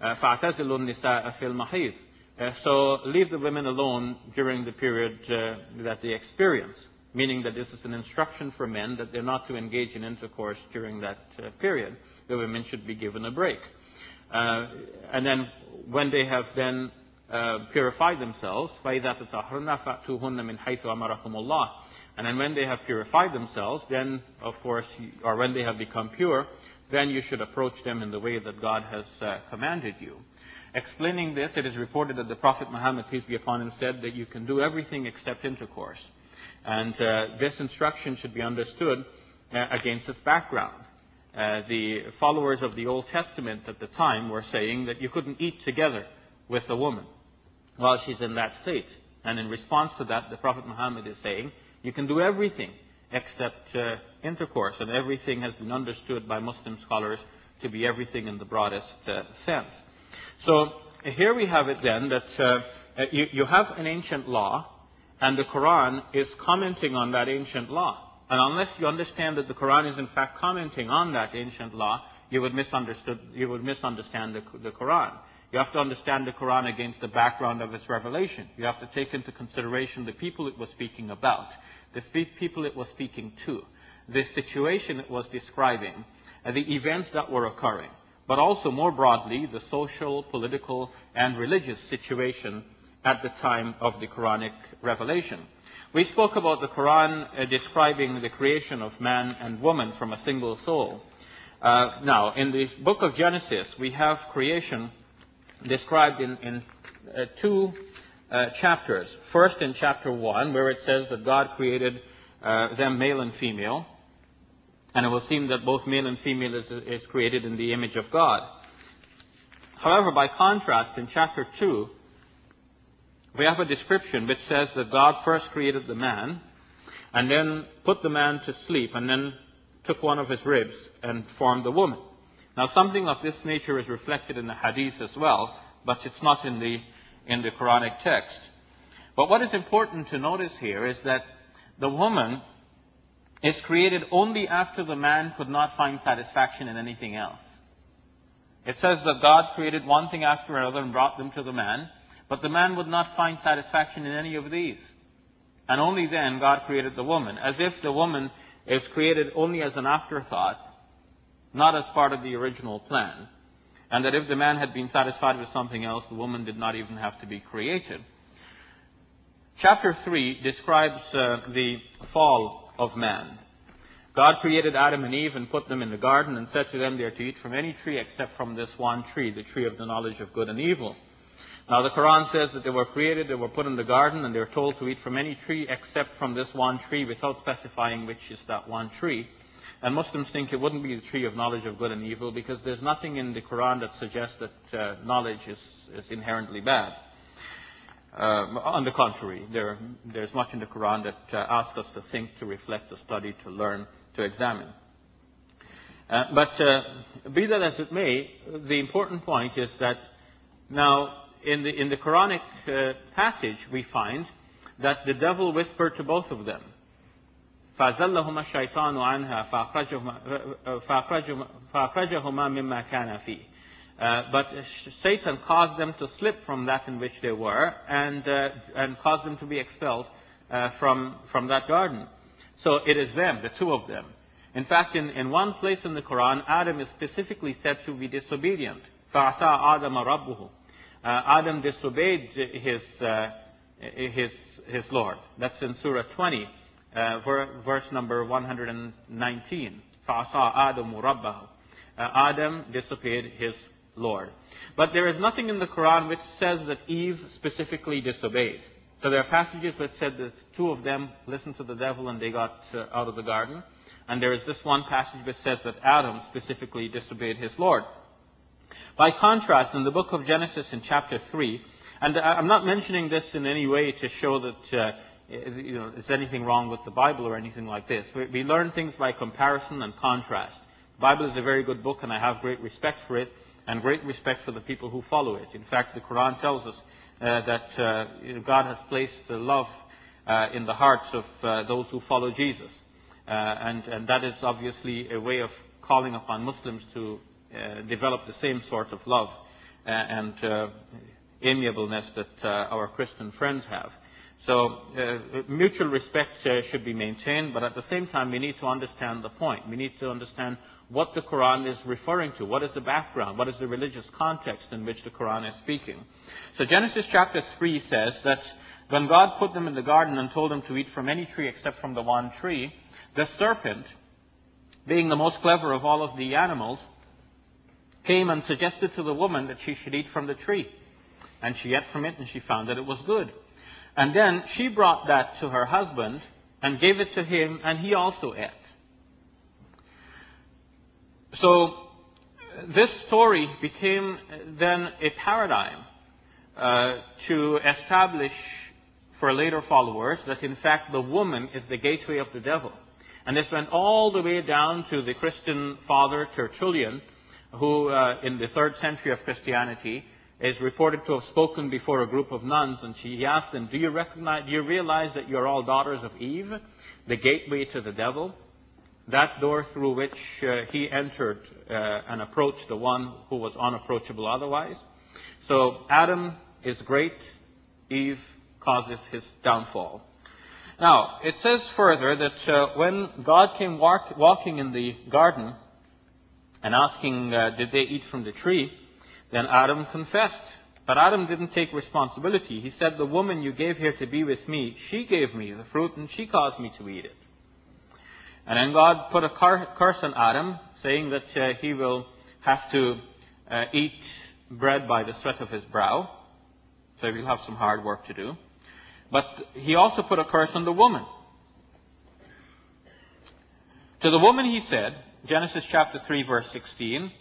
فَاعْتَزِلُوا النِّسَاءَ فِي الْمَحِيضِ. So leave the women alone during the period that they experience, meaning that this is an instruction for men that they're not to engage in intercourse during that period. The women should be given a break. And then when they have then purified themselves, فَإِذَا تَطَهَّرْنَ فَأْتُوهُنَّ مِنْ حَيْثُ أَمَرَكُمُ اللَّهُ. And then when they have purified themselves, then, of course, or when they have become pure, then you should approach them in the way that God has commanded you. Explaining this, it is reported that the Prophet Muhammad, peace be upon him, said that you can do everything except intercourse. And this instruction should be understood against its background. The followers of the Old Testament at the time were saying that you couldn't eat together with a woman while she's in that state. And in response to that, the Prophet Muhammad is saying, you can do everything except intercourse, and everything has been understood by Muslim scholars to be everything in the broadest sense. So here we have it then that you have an ancient law, and the Quran is commenting on that ancient law. And unless you understand that the Quran is in fact commenting on that ancient law, you would misunderstand the Quran. You have to understand the Quran against the background of its revelation. You have to take into consideration the people it was speaking about, the people it was speaking to, the situation it was describing, the events that were occurring, but also more broadly the social, political, and religious situation at the time of the Quranic revelation. We spoke about the Quran describing the creation of man and woman from a single soul. Now, in the book of Genesis, we have creation described in two chapters. First, in chapter 1, where it says that God created them male and female. And it will seem that both male and female is created in the image of God. However, by contrast, in chapter 2, we have a description which says that God first created the man, and then put the man to sleep, and then took one of his ribs and formed the woman. Now, something of this nature is reflected in the hadith as well, but it's not in the Quranic text. But what is important to notice here is that the woman is created only after the man could not find satisfaction in anything else. It says that God created one thing after another and brought them to the man, but the man would not find satisfaction in any of these. And only then God created the woman, as if the woman is created only as an afterthought, not as part of the original plan. And that if the man had been satisfied with something else, the woman did not even have to be created. Chapter 3 describes the fall of man. God created Adam and Eve and put them in the garden and said to them, they are to eat from any tree except from this one tree, the tree of the knowledge of good and evil. Now the Quran says that they were created, they were put in the garden, and they were told to eat from any tree except from this one tree, without specifying which is that one tree. And Muslims think it wouldn't be the tree of knowledge of good and evil, because there's nothing in the Quran that suggests that knowledge is inherently bad. On the contrary, there's much in the Quran that asks us to think, to reflect, to study, to learn, to examine. But be that as it may, the important point is that now in the Quranic passage we find that the devil whispered to both of them. فَأَزَلَّهُمَا الشَّيْطَانُ عَنْهَا فَأَخْرَجَهُمَا مِمَّا كَانَ فِيهِ. But Satan caused them to slip from that in which they were, and caused them to be expelled from that garden. So it is them, the two of them. In fact, in one place in the Quran, Adam is specifically said to be disobedient. فَعَصَىٰ آدَمَ رَبُّهُ. Adam disobeyed his Lord. That's in Surah 20, verse number 119. فَعَصَىٰ آدَمُ رَبَّهُ. Adam disobeyed his Lord. But there is nothing in the Quran which says that Eve specifically disobeyed. So there are passages that said that two of them listened to the devil and they got out of the garden. And there is this one passage that says that Adam specifically disobeyed his Lord. By contrast, in the book of Genesis in chapter 3, and I'm not mentioning this in any way to show that there's anything wrong with the Bible or anything like this. We learn things by comparison and contrast. The Bible is a very good book, and I have great respect for it, and great respect for the people who follow it. In fact, the Quran tells us that God has placed love in the hearts of those who follow Jesus. And that is obviously a way of calling upon Muslims to develop the same sort of love and amiableness that our Christian friends have. So mutual respect should be maintained, but at the same time we need to understand the point. We need to understand what the Quran is referring to. What is the background? What is the religious context in which the Quran is speaking? So Genesis chapter 3 says that when God put them in the garden and told them to eat from any tree except from the one tree, the serpent, being the most clever of all of the animals, came and suggested to the woman that she should eat from the tree. And she ate from it and she found that it was good. And then she brought that to her husband and gave it to him, and he also ate. So this story became then a paradigm to establish for later followers that in fact the woman is the gateway of the devil. And this went all the way down to the Christian father Tertullian, who in the 3rd century of Christianity is reported to have spoken before a group of nuns, and he asked them, do you realize that you're all daughters of Eve, the gateway to the devil? That door through which he entered and approached the one who was unapproachable otherwise. So Adam is great, Eve causes his downfall. Now, it says further that when God came walking in the garden and asking, did they eat from the tree, then Adam confessed. But Adam didn't take responsibility. He said, the woman you gave here to be with me, she gave me the fruit and she caused me to eat it. And then God put a curse on Adam, saying that he will have to eat bread by the sweat of his brow. So he'll have some hard work to do. But he also put a curse on the woman. To the woman he said, Genesis chapter 3, verse 16,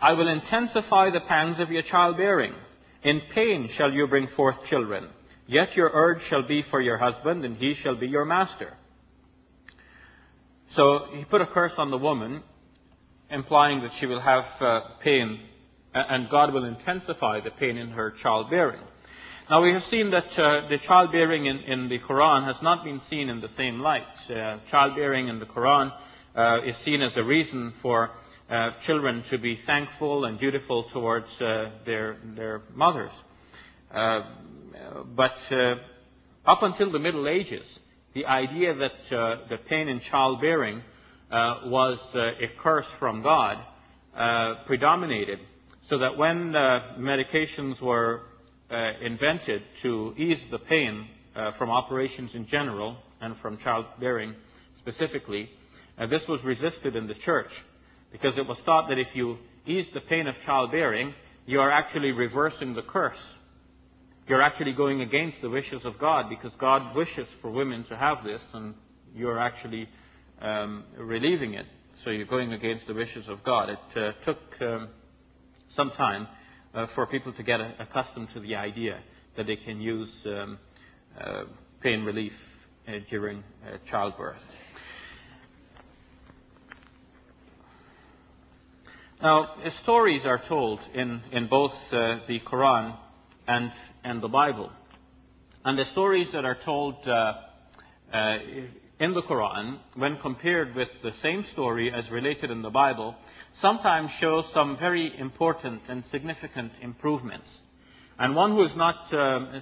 I will intensify the pangs of your childbearing. In pain shall you bring forth children. Yet your urge shall be for your husband, and he shall be your master. So he put a curse on the woman, implying that she will have pain, and God will intensify the pain in her childbearing. Now we have seen that the childbearing in the Quran has not been seen in the same light. Childbearing in the Quran is seen as a reason for children to be thankful and dutiful towards their mothers. But up until the Middle Ages, the idea that the pain in childbearing was a curse from God predominated, so that when medications were invented to ease the pain from operations in general and from childbearing specifically, this was resisted in the church, because it was thought that if you ease the pain of childbearing, you are actually reversing the curse. You're actually going against the wishes of God, because God wishes for women to have this, and you're actually relieving it. So you're going against the wishes of God. It took some time for people to get accustomed to the idea that they can use pain relief during childbirth. Now, stories are told in both the Quran and the Bible. And the stories that are told in the Quran, when compared with the same story as related in the Bible, sometimes show some very important and significant improvements. And one who is not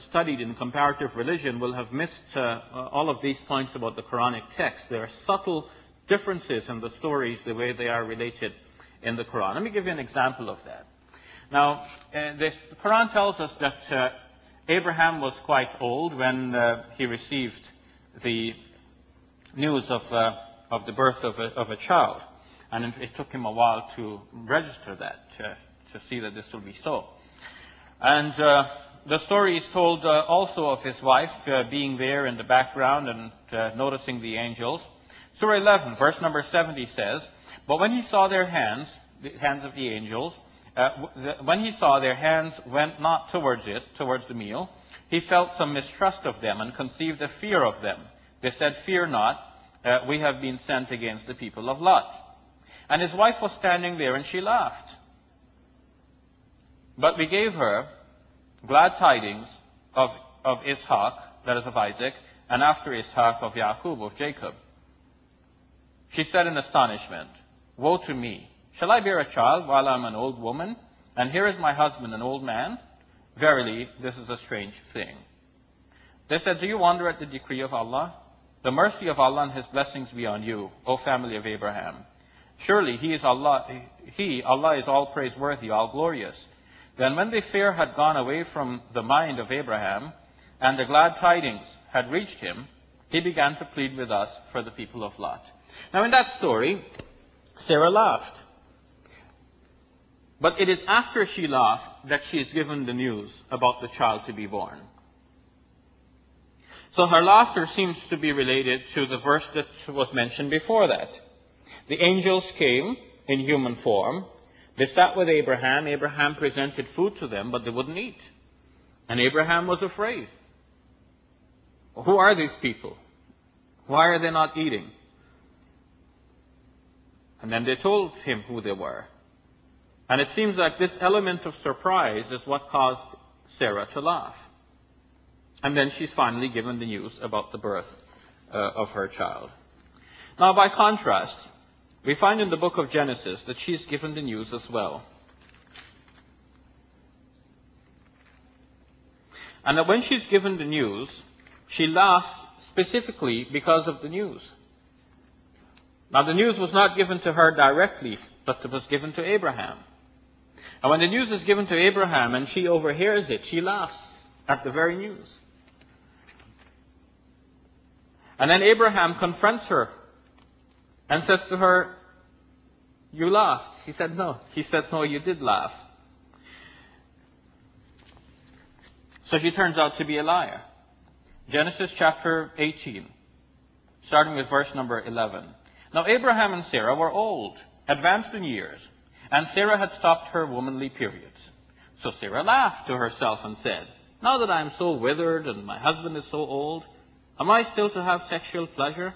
studied in comparative religion will have missed all of these points about the Quranic text. There are subtle differences in the stories, the way they are related in the Quran. Let me give you an example of that. Now, the Quran tells us that Abraham was quite old when he received the news of the birth of a child. And it took him a while to register that, to see that this will be so. And the story is told also of his wife being there in the background and noticing the angels. Surah 11, verse number 70 says, but when he saw their hands, the hands of the angels, when he saw their hands went not towards the meal, he felt some mistrust of them and conceived a fear of them. They said, fear not, we have been sent against the people of Lot. And his wife was standing there, and she laughed. But we gave her glad tidings of Ishaq, that is of Isaac, and after Ishaq of Yaqub, of Jacob. She said in astonishment, woe to me! Shall I bear a child while I am an old woman? And here is my husband, an old man? Verily, this is a strange thing. They said, do you wonder at the decree of Allah? The mercy of Allah and His blessings be on you, O family of Abraham. Surely Allah is all praiseworthy, all glorious. Then when the fear had gone away from the mind of Abraham, and the glad tidings had reached him, he began to plead with us for the people of Lot. Now in that story, Sarah laughed. But it is after she laughed that she is given the news about the child to be born. So her laughter seems to be related to the verse that was mentioned before that. The angels came in human form. They sat with Abraham. Abraham presented food to them, but they wouldn't eat. And Abraham was afraid. Who are these people? Why are they not eating? And then they told him who they were. And it seems like this element of surprise is what caused Sarah to laugh. And then she's finally given the news about the birth of her child. Now, by contrast, we find in the book of Genesis that she's given the news as well. And that when she's given the news, she laughs specifically because of the news. Now, the news was not given to her directly, but it was given to Abraham. And when the news is given to Abraham and she overhears it, she laughs at the very news. And then Abraham confronts her and says to her, you laughed. She said, no. He said, no, you did laugh. So she turns out to be a liar. Genesis chapter 18, starting with verse number 11. Now Abraham and Sarah were old, advanced in years, and Sarah had stopped her womanly periods. So Sarah laughed to herself and said, now that I am so withered and my husband is so old, am I still to have sexual pleasure?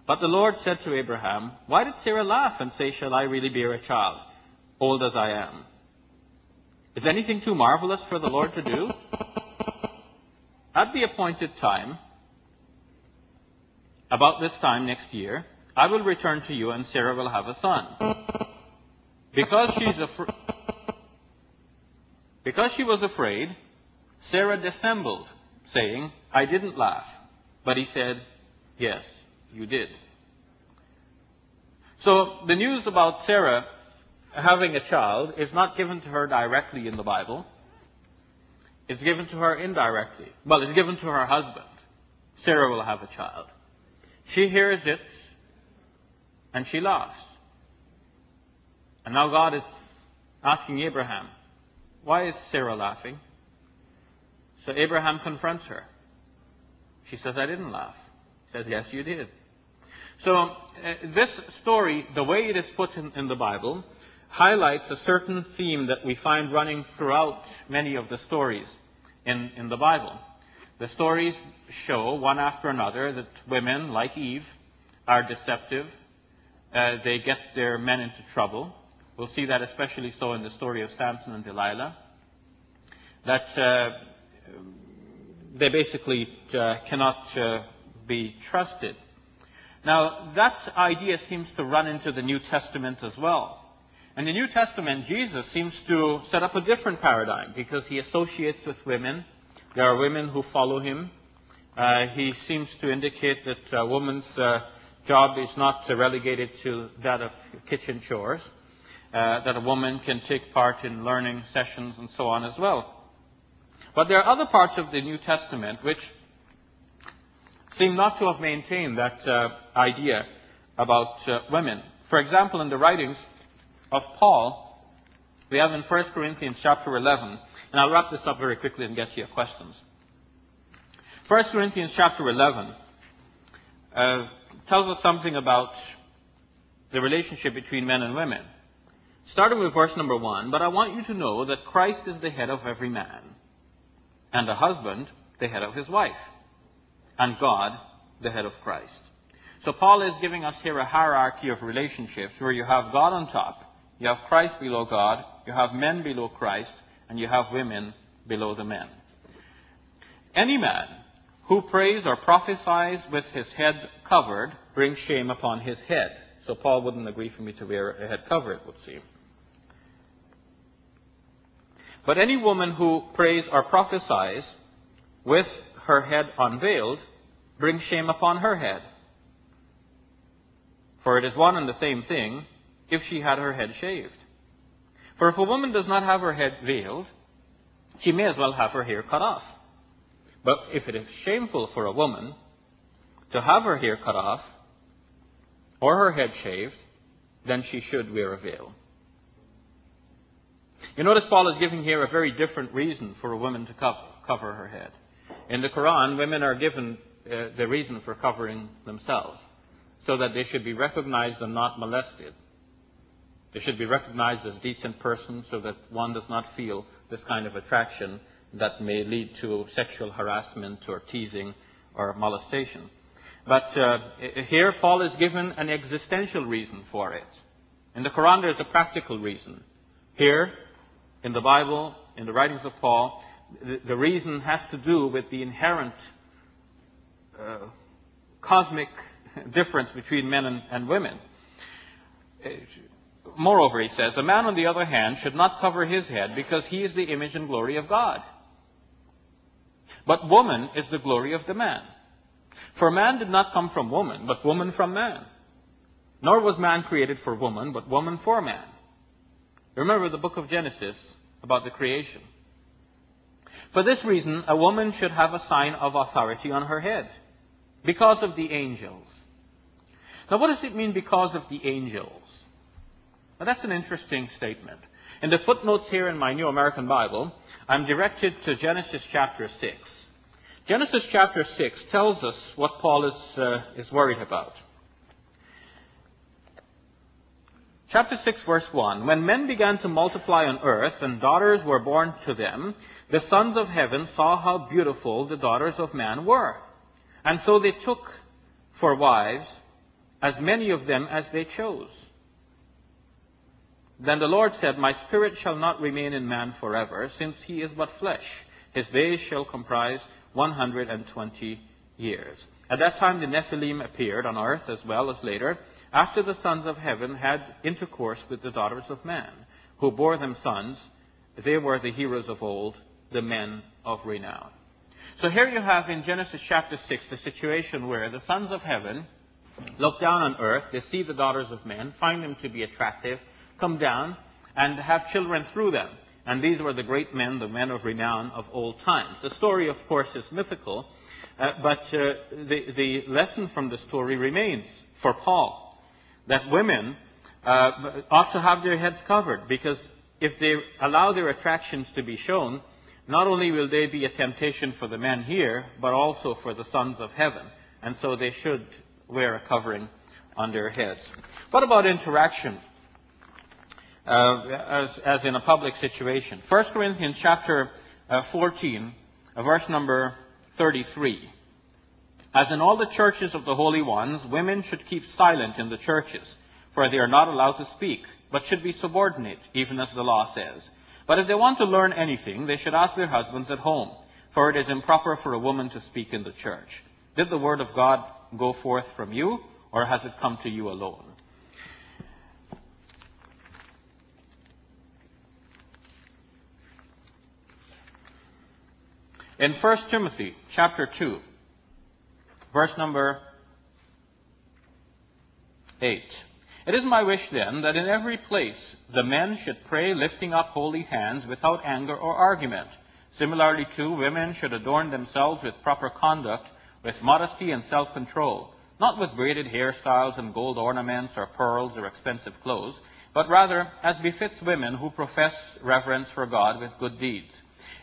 But the Lord said to Abraham, why did Sarah laugh and say, shall I really bear a child, old as I am? Is anything too marvelous for the Lord to do? At the appointed time, about this time next year, I will return to you and Sarah will have a son. Because she was afraid, Sarah dissembled, saying, I didn't laugh. But he said, yes, you did. So the news about Sarah having a child is not given to her directly in the Bible. It's given to her indirectly. Well, it's given to her husband. Sarah will have a child. She hears it, and she laughs. And now God is asking Abraham, why is Sarah laughing? So Abraham confronts her. She says, I didn't laugh. He says, yes, you did. So this story, the way it is put in the Bible, highlights a certain theme that we find running throughout many of the stories in the Bible. The stories show, one after another, that women, like Eve, are deceptive. They get their men into trouble. We'll see that especially so in the story of Samson and Delilah. That they basically cannot be trusted. Now, that idea seems to run into the New Testament as well. In the New Testament, Jesus seems to set up a different paradigm because he associates with women. There are women who follow him. He seems to indicate that a woman's job is not relegated to that of kitchen chores, that a woman can take part in learning sessions and so on as well. But there are other parts of the New Testament which seem not to have maintained that idea about women. For example, in the writings of Paul, we have in 1 Corinthians chapter 11, and I'll wrap this up very quickly and get to your questions. 1 Corinthians chapter 11 tells us something about the relationship between men and women. Starting with verse number 1, but I want you to know that Christ is the head of every man, and the husband the head of his wife, and God the head of Christ. So Paul is giving us here a hierarchy of relationships where you have God on top, you have Christ below God, you have men below Christ, and you have women below the men. Any man who prays or prophesies with his head covered brings shame upon his head. So Paul wouldn't agree for me to wear a head cover, it would seem. But any woman who prays or prophesies with her head unveiled brings shame upon her head. For it is one and the same thing if she had her head shaved. For if a woman does not have her head veiled, she may as well have her hair cut off. But if it is shameful for a woman to have her hair cut off or her head shaved, then she should wear a veil. You notice Paul is giving here a very different reason for a woman to cover her head. In the Quran, women are given the reason for covering themselves, so that they should be recognized and not molested. They should be recognized as decent persons so that one does not feel this kind of attraction that may lead to sexual harassment or teasing or molestation. But here Paul is given an existential reason for it. In the Quran there's a practical reason. Here, in the Bible, in the writings of Paul, the reason has to do with the inherent cosmic difference between men and women. Moreover, he says, a man, on the other hand, should not cover his head because he is the image and glory of God. But woman is the glory of the man. For man did not come from woman, but woman from man. Nor was man created for woman, but woman for man. Remember the book of Genesis about the creation. For this reason, a woman should have a sign of authority on her head, because of the angels. Now, what does it mean, because of the angels? Now, that's an interesting statement. In the footnotes here in my New American Bible, I'm directed to Genesis chapter 6. Genesis chapter 6 tells us what Paul is worried about. Chapter 6, verse 1. When men began to multiply on earth, and daughters were born to them, the sons of heaven saw how beautiful the daughters of man were. And so they took for wives as many of them as they chose. Then the Lord said, My spirit shall not remain in man forever, since he is but flesh. His days shall comprise 120 years. At that time the Nephilim appeared on earth as well as later, after the sons of heaven had intercourse with the daughters of man, who bore them sons. They were the heroes of old, the men of renown. So here you have in Genesis chapter 6 the situation where the sons of heaven look down on earth, they see the daughters of men, find them to be attractive, come down and have children through them. And these were the great men, the men of renown of old times. The story, of course, is mythical, but the lesson from the story remains for Paul, that women ought to have their heads covered, because if they allow their attractions to be shown, not only will they be a temptation for the men here, but also for the sons of heaven. And so they should wear a covering on their heads. What about interaction? As in a public situation. 1 Corinthians chapter 14, verse number 33. As in all the churches of the holy ones, women should keep silent in the churches, for they are not allowed to speak, but should be subordinate, even as the law says. But if they want to learn anything, they should ask their husbands at home, for it is improper for a woman to speak in the church. Did the word of God go forth from you, or has it come to you alone? In 1 Timothy chapter 2, verse number 8. It is my wish then that in every place the men should pray lifting up holy hands without anger or argument. Similarly too, women should adorn themselves with proper conduct, with modesty and self-control, not with braided hairstyles and gold ornaments or pearls or expensive clothes, but rather as befits women who profess reverence for God with good deeds.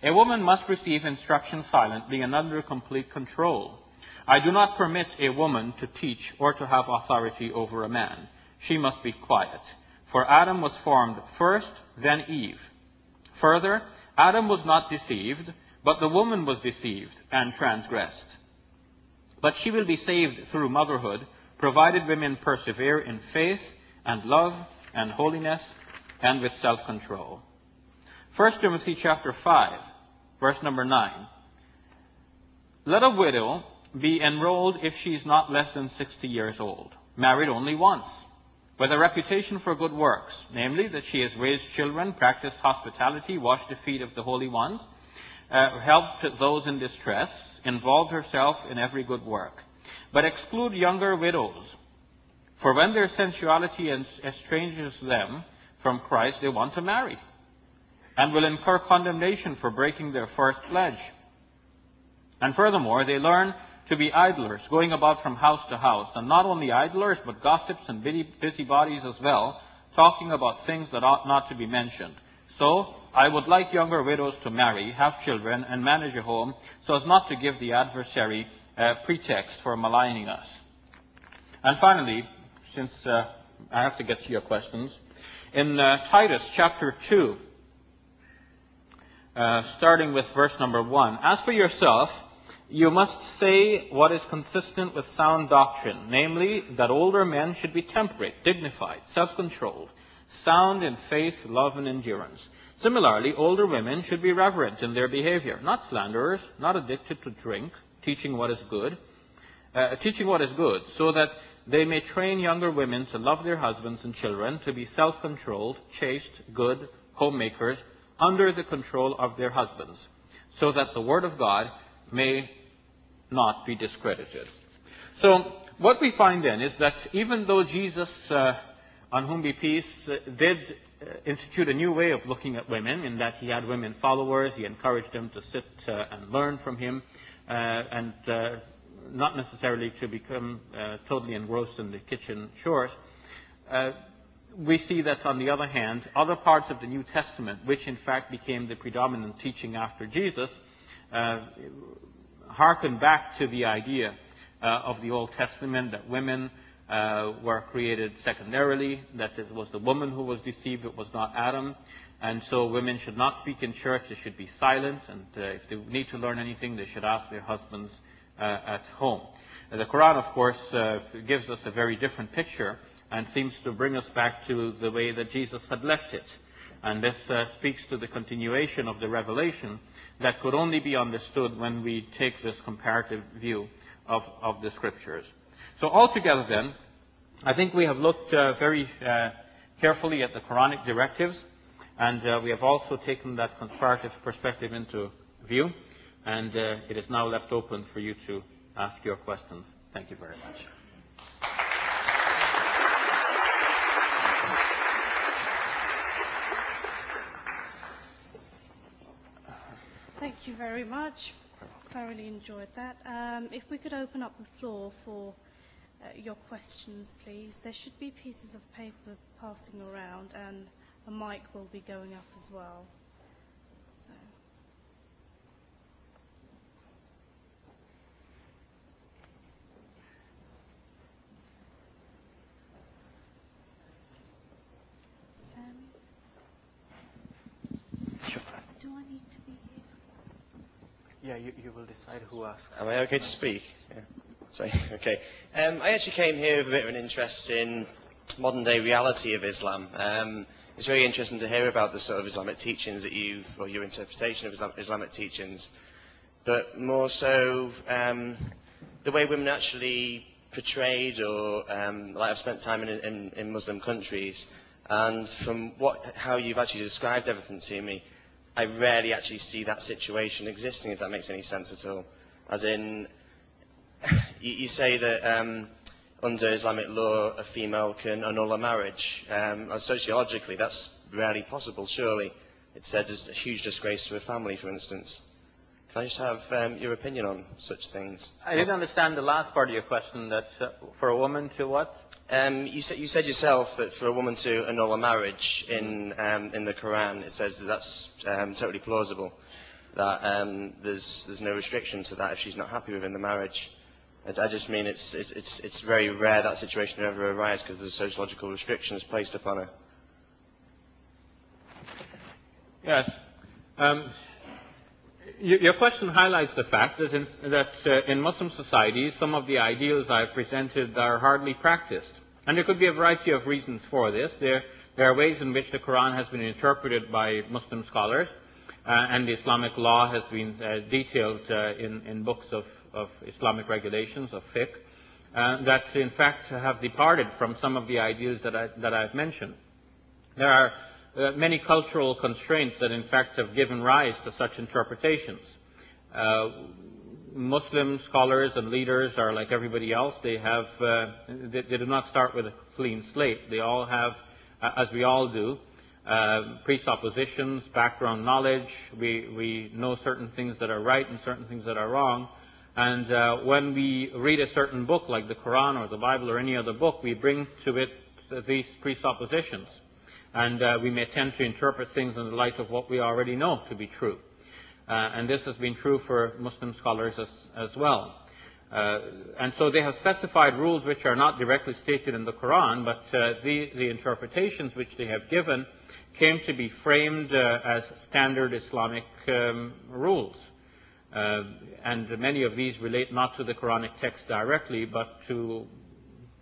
A woman must receive instruction silently and under complete control. I do not permit a woman to teach or to have authority over a man. She must be quiet. For Adam was formed first, then Eve. Further, Adam was not deceived, but the woman was deceived and transgressed. But she will be saved through motherhood, provided women persevere in faith and love and holiness and with self-control. 1 Timothy chapter 5, verse number 9. Let a widow be enrolled if she is not less than 60 years old, married only once, with a reputation for good works, namely that she has raised children, practiced hospitality, washed the feet of the holy ones, helped those in distress, involved herself in every good work. But exclude younger widows, for when their sensuality estranges them from Christ, they want to marry, and will incur condemnation for breaking their first pledge. And furthermore, they learn to be idlers, going about from house to house, and not only idlers, but gossips and busybodies as well, talking about things that ought not to be mentioned. So, I would like younger widows to marry, have children, and manage a home, so as not to give the adversary pretext for maligning us. And finally, since I have to get to your questions, in Titus chapter 2, starting with verse number 1. As for yourself, you must say what is consistent with sound doctrine, namely that older men should be temperate, dignified, self-controlled, sound in faith, love, and endurance. Similarly, older women should be reverent in their behavior, not slanderers, not addicted to drink, teaching what is good, so that they may train younger women to love their husbands and children, to be self-controlled, chaste, good, homemakers, under the control of their husbands, so that the word of God may not be discredited. So what we find then is that even though Jesus, on whom be peace, did institute a new way of looking at women, in that he had women followers, he encouraged them to sit and learn from him, and not necessarily to become totally engrossed in the kitchen chores, we see that, on the other hand, other parts of the New Testament, which in fact became the predominant teaching after Jesus, harken back to the idea of the Old Testament that women were created secondarily, that it was the woman who was deceived, it was not Adam. And so women should not speak in church, they should be silent, and if they need to learn anything, they should ask their husbands at home. The Quran, of course, gives us a very different picture and seems to bring us back to the way that Jesus had left it. And this speaks to the continuation of the revelation that could only be understood when we take this comparative view of the Scriptures. So altogether then, I think we have looked very carefully at the Quranic directives, and we have also taken that comparative perspective into view, and it is now left open for you to ask your questions. Thank you very much. Thank you very much. Thoroughly enjoyed that. If we could open up the floor for your questions, please. There should be pieces of paper passing around, and a mic will be going up as well. So. Sam? Sure. Do I need to be here? Yeah, you will decide who asks. Am I okay to speak? Yeah. Sorry. Okay. I actually came here with a bit of an interest in modern-day reality of Islam. It's very interesting to hear about the sort of Islamic teachings that or your interpretation of Islamic teachings, but more so the way women are actually portrayed, or like I've spent time in Muslim countries, and from how you've actually described everything to me, I rarely actually see that situation existing, if that makes any sense at all. As in, you say that under Islamic law, a female can annul a marriage. Sociologically, that's rarely possible, surely. It's said as a huge disgrace to a family, for instance. Can I just have your opinion on such things? I didn't understand the last part of your question, that for a woman to what? You said yourself that for a woman to annul a marriage in the Quran, it says that that's totally plausible, that there's no restriction to that if she's not happy within the marriage. I just mean it's very rare that situation would ever arise because there's sociological restrictions placed upon her. Yes. Your question highlights the fact that in Muslim societies, some of the ideals I've presented are hardly practiced. And there could be a variety of reasons for this. There are ways in which the Quran has been interpreted by Muslim scholars, and the Islamic law has been detailed in books of Islamic regulations, of fiqh, that in fact have departed from some of the ideas that I've mentioned. There are many cultural constraints that in fact have given rise to such interpretations. Muslim scholars and leaders are like everybody else. They do not start with a clean slate. They all have, as we all do, presuppositions, background knowledge. We know certain things that are right and certain things that are wrong. And when we read a certain book like the Quran or the Bible or any other book, we bring to it these presuppositions. And we may tend to interpret things in the light of what we already know to be true. And this has been true for Muslim scholars as well. And so they have specified rules which are not directly stated in the Quran, but the interpretations which they have given came to be framed as standard Islamic rules. And many of these relate not to the Quranic text directly, but to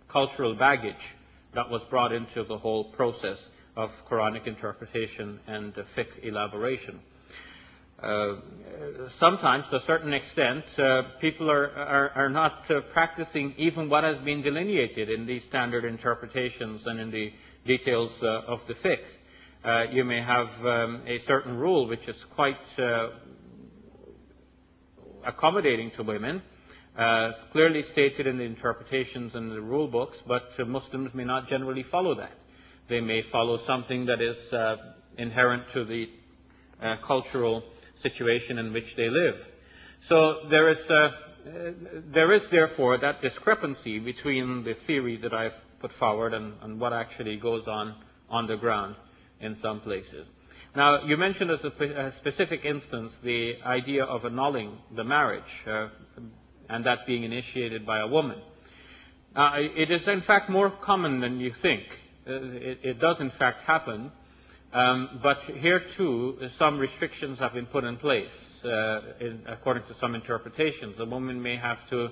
cultural baggage that was brought into the whole process of Quranic interpretation and fiqh elaboration. Sometimes, to a certain extent, people are not practicing even what has been delineated in these standard interpretations and in the details of the fiqh. You may have a certain rule which is quite accommodating to women, clearly stated in the interpretations and the rule books, but Muslims may not generally follow that. They may follow something that is inherent to the cultural situation in which they live. So there is therefore that discrepancy between the theory that I've put forward and what actually goes on the ground in some places. Now, you mentioned as a specific instance the idea of annulling the marriage and that being initiated by a woman. It is in fact more common than you think. It does in fact happen, but here too some restrictions have been put in place according to some interpretations. A woman may have to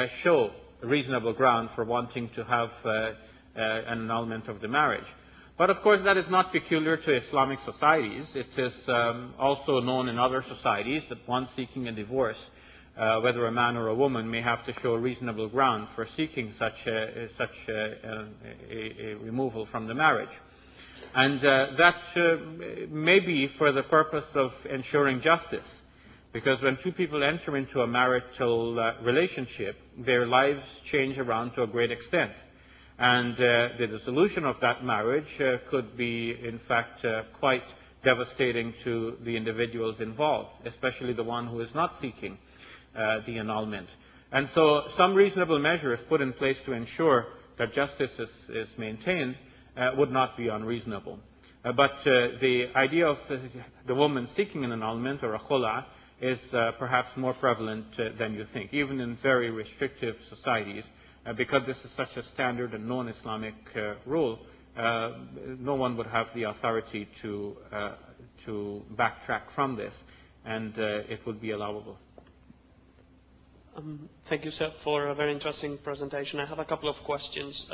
show reasonable ground for wanting to have an annulment of the marriage. But of course that is not peculiar to Islamic societies. It is also known in other societies that one seeking a divorce, whether a man or a woman, may have to show reasonable ground for seeking such a removal from the marriage. And that may be for the purpose of ensuring justice, because when two people enter into a marital relationship, their lives change around to a great extent. And the dissolution of that marriage could be, in fact, quite devastating to the individuals involved, especially the one who is not seeking the annulment. And so some reasonable measures put in place to ensure that justice is maintained would not be unreasonable. But the idea of the woman seeking an annulment or a khula is perhaps more prevalent than you think, even in very restrictive societies. Because this is such a standard and known Islamic rule, no one would have the authority to backtrack from this, and it would be allowable. Thank you, sir, for a very interesting presentation. I have a couple of questions.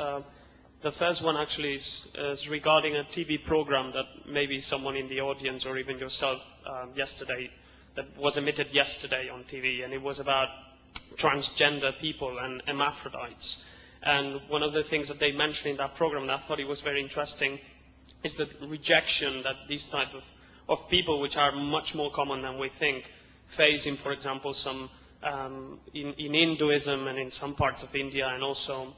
The first one actually is regarding a TV program that maybe someone in the audience or even yourself that was emitted yesterday on TV, and it was about transgender people and hermaphrodites. And one of the things that they mentioned in that program, and I thought it was very interesting, is the rejection that these type of people, which are much more common than we think, face in, for example, some in Hinduism and in some parts of India, and also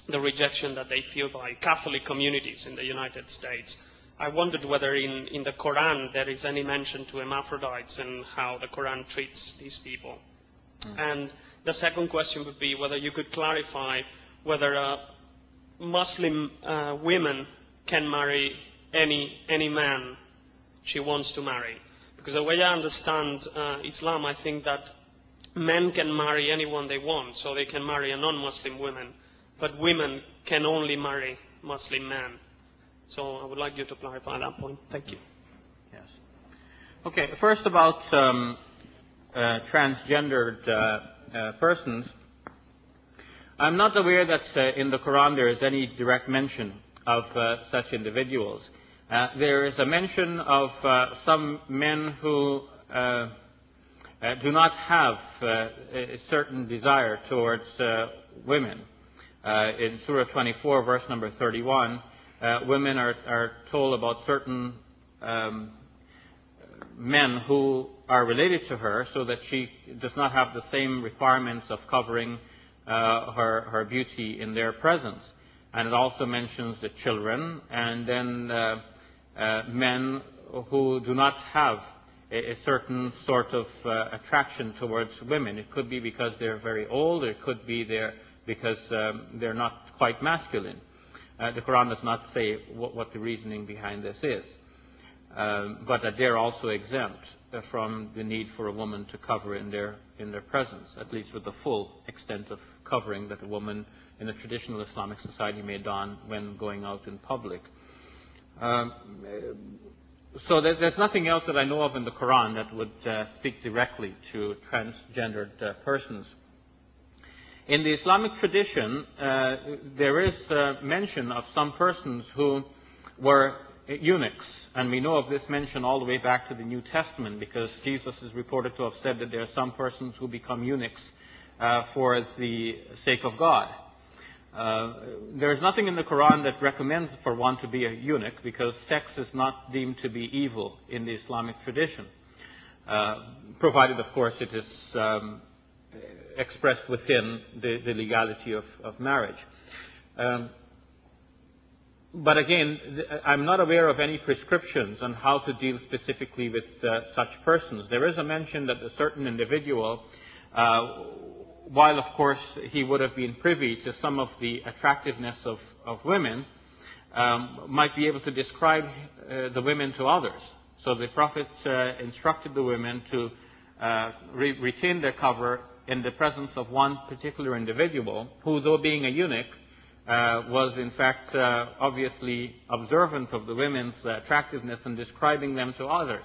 the rejection that they feel by Catholic communities in the United States. I wondered whether in the Quran there is any mention to hermaphrodites and how the Quran treats these people. And the second question would be whether you could clarify whether Muslim women can marry any man she wants to marry. Because the way I understand Islam, I think that men can marry anyone they want, so they can marry a non-Muslim woman, but women can only marry Muslim men. So I would like you to clarify that point. Thank you. Yes. Okay, first about transgendered persons. I'm not aware that in the Quran there is any direct mention of such individuals. There is a mention of some men who do not have a certain desire towards women. In Surah 24, verse number 31, women are told about certain men who are related to her, so that she does not have the same requirements of covering her beauty in their presence. And it also mentions the children, and then men who do not have a certain sort of attraction towards women. It could be because they're very old, or it could be because they're not quite masculine. The Quran does not say what the reasoning behind this is, but that they're also exempt from the need for a woman to cover in their presence, at least with the full extent of covering that a woman in a traditional Islamic society may don when going out in public. So there's nothing else that I know of in the Quran that would speak directly to transgendered persons. In the Islamic tradition, there is mention of some persons who were eunuchs, and we know of this mention all the way back to the New Testament, because Jesus is reported to have said that there are some persons who become eunuchs for the sake of God. There is nothing in the Quran that recommends for one to be a eunuch, because sex is not deemed to be evil in the Islamic tradition, provided, of course, it is expressed within the legality of marriage. But again, I'm not aware of any prescriptions on how to deal specifically with such persons. There is a mention that a certain individual, while of course he would have been privy to some of the attractiveness of women, might be able to describe the women to others. So the Prophet instructed the women to retain their cover in the presence of one particular individual who, though being a eunuch, was in fact obviously observant of the women's attractiveness and describing them to others,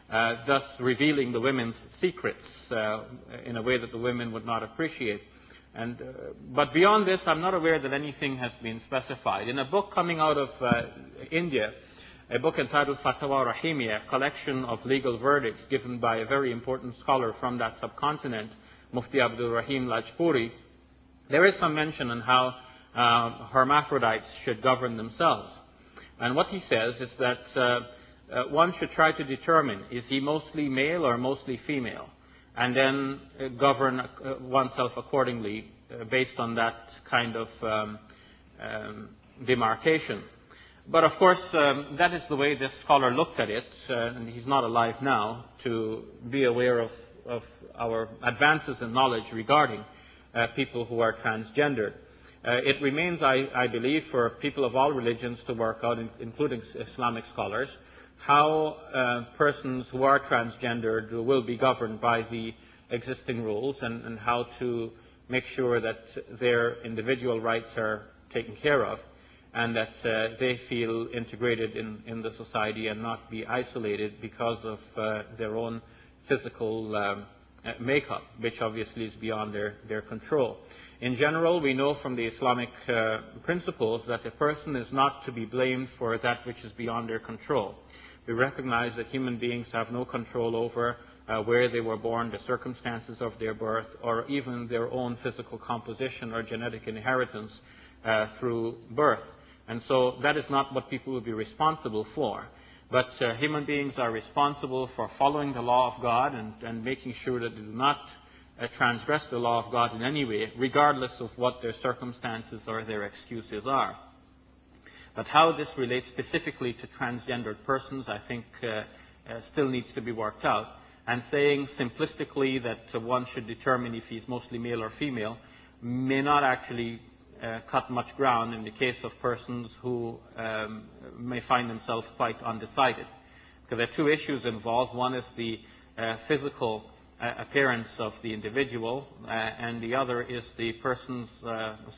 thus revealing the women's secrets in a way that the women would not appreciate. But beyond this, I'm not aware that anything has been specified. In a book coming out of India, a book entitled Fatwa Rahimiyya, a collection of legal verdicts given by a very important scholar from that subcontinent, Mufti Abdul Rahim Lajpuri, there is some mention on how hermaphrodites should govern themselves. And what he says is that one should try to determine, is he mostly male or mostly female? And then govern oneself accordingly based on that kind of demarcation. But of course, that is the way this scholar looked at it, and he's not alive now to be aware of our advances in knowledge regarding people who are transgendered. It remains, I believe, for people of all religions to work out, including Islamic scholars, how persons who are transgendered will be governed by the existing rules, and how to make sure that their individual rights are taken care of, and that they feel integrated in the society and not be isolated because of their own physical makeup, which obviously is beyond their control. In general, we know from the Islamic principles that a person is not to be blamed for that which is beyond their control. We recognize that human beings have no control over where they were born, the circumstances of their birth, or even their own physical composition or genetic inheritance through birth. And so that is not what people will be responsible for. But human beings are responsible for following the law of God and making sure that they do not transgress the law of God in any way, regardless of what their circumstances or their excuses are. But how this relates specifically to transgendered persons, I think still needs to be worked out. And saying simplistically that one should determine if he's mostly male or female may not actually cut much ground in the case of persons who may find themselves quite undecided. Because there are two issues involved. One is the physical appearance of the individual, and the other is the person's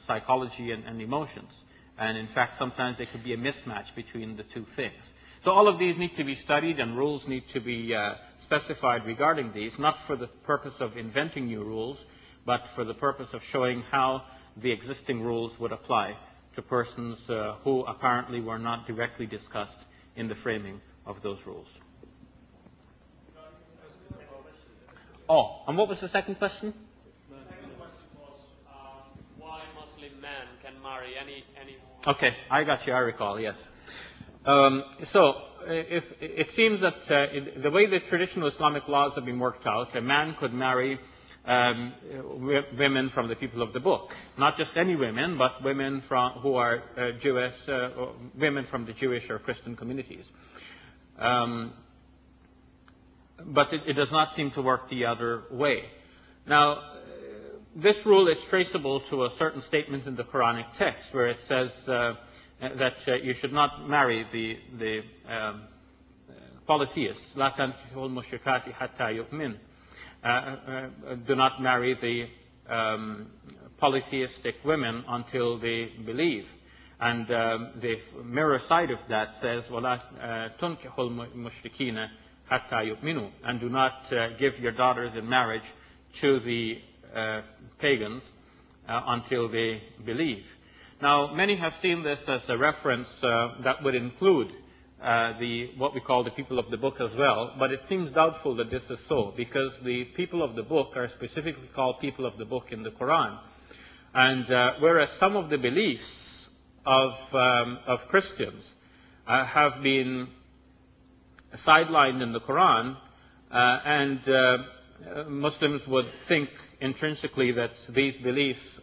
psychology and emotions. And in fact, sometimes there could be a mismatch between the two things. So all of these need to be studied, and rules need to be specified regarding these, not for the purpose of inventing new rules, but for the purpose of showing how the existing rules would apply to persons who apparently were not directly discussed in the framing of those rules. Oh, and what was the second question? The second question was why Muslim men can marry any Okay, I got you, I recall, yes. So, if it seems that the way the traditional Islamic laws have been worked out, a man could marry women from the people of the book. Not just any women, but women who are Jewish, women from the Jewish or Christian communities. But it does not seem to work the other way. Now, this rule is traceable to a certain statement in the Quranic text where it says that you should not marry the polytheists. لا تنكحوا المشركات حتى يؤمن. Do not marry the polytheistic women until they believe. And the mirror side of that says, وَلَا تُنْكِحُوا الْمُشْرِكِينَ حَتَّى يُؤْمِنُوا. And do not give your daughters in marriage to the pagans until they believe. Now, many have seen this as a reference that would include what we call the people of the book as well, but it seems doubtful that this is so, because the people of the book are specifically called people of the book in the Quran. And whereas some of the beliefs of Christians have been sidelined in the Quran, and Muslims would think intrinsically that these beliefs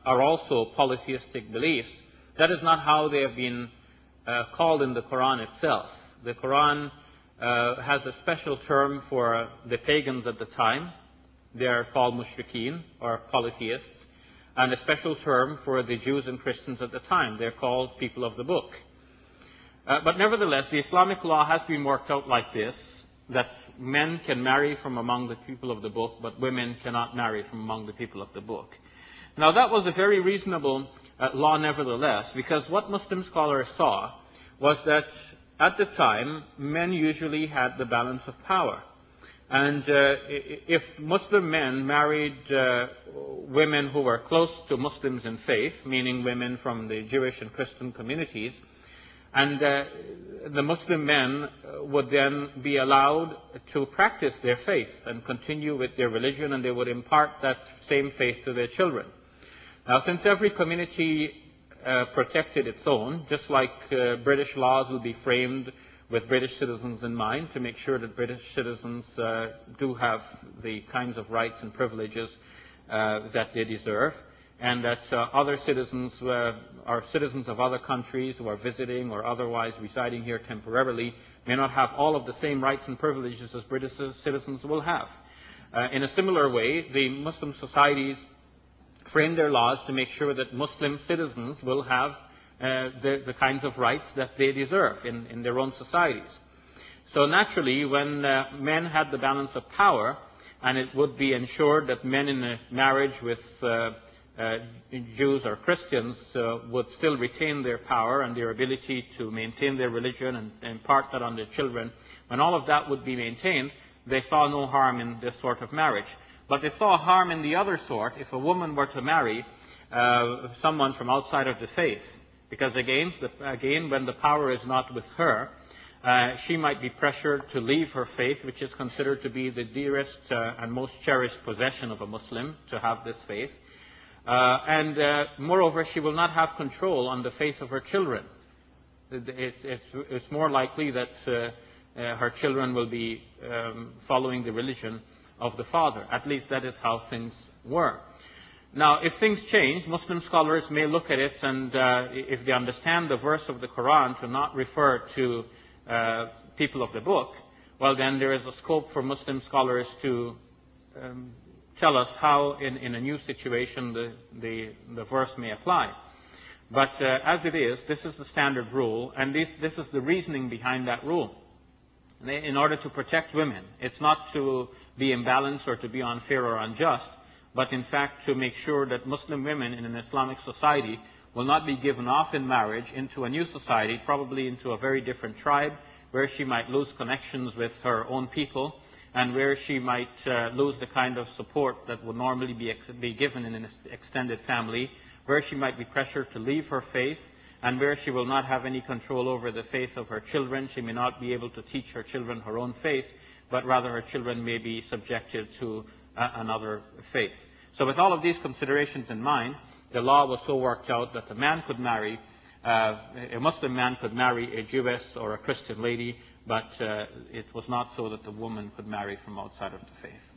are also polytheistic beliefs, that is not how they have been called in the Quran itself. The Quran has a special term for the pagans at the time. They are called mushrikeen, or polytheists, and a special term for the Jews and Christians at the time. They're called people of the book. But nevertheless, the Islamic law has been worked out like this, that men can marry from among the people of the book, but women cannot marry from among the people of the book. Now, that was a very reasonable law nevertheless, because what Muslim scholars saw was that at the time, men usually had the balance of power. And if Muslim men married women who were close to Muslims in faith, meaning women from the Jewish and Christian communities, and the Muslim men would then be allowed to practice their faith and continue with their religion, and they would impart that same faith to their children. Now, since every community protected its own, just like British laws will be framed with British citizens in mind to make sure that British citizens do have the kinds of rights and privileges that they deserve, and that other citizens are citizens of other countries who are visiting or otherwise residing here temporarily may not have all of the same rights and privileges as British citizens will have. In a similar way, the Muslim societies frame their laws to make sure that Muslim citizens will have the kinds of rights that they deserve in their own societies. So naturally, when men had the balance of power, and it would be ensured that men in a marriage with Jews or Christians would still retain their power and their ability to maintain their religion and impart that on their children, when all of that would be maintained, they saw no harm in this sort of marriage. But they saw harm in the other sort if a woman were to marry someone from outside of the faith. Because again, when the power is not with her, she might be pressured to leave her faith, which is considered to be the dearest and most cherished possession of a Muslim, to have this faith. And moreover, she will not have control on the faith of her children. It's more likely that her children will be following the religion of the father. At least that is how things were. Now, if things change, Muslim scholars may look at it, and if they understand the verse of the Quran to not refer to people of the book, well, then there is a scope for Muslim scholars to tell us how, in a new situation, the verse may apply. But as it is, this is the standard rule, and this is the reasoning behind that rule. In order to protect women, it's not to be imbalanced or to be unfair or unjust, but in fact to make sure that Muslim women in an Islamic society will not be given off in marriage into a new society, probably into a very different tribe, where she might lose connections with her own people, and where she might lose the kind of support that would normally be given in an extended family, where she might be pressured to leave her faith, and where she will not have any control over the faith of her children. She may not be able to teach her children her own faith, but rather her children may be subjected to another faith. So with all of these considerations in mind, the law was so worked out that a man could marry, a Muslim man could marry a Jewess or a Christian lady, but it was not so that the woman could marry from outside of the faith.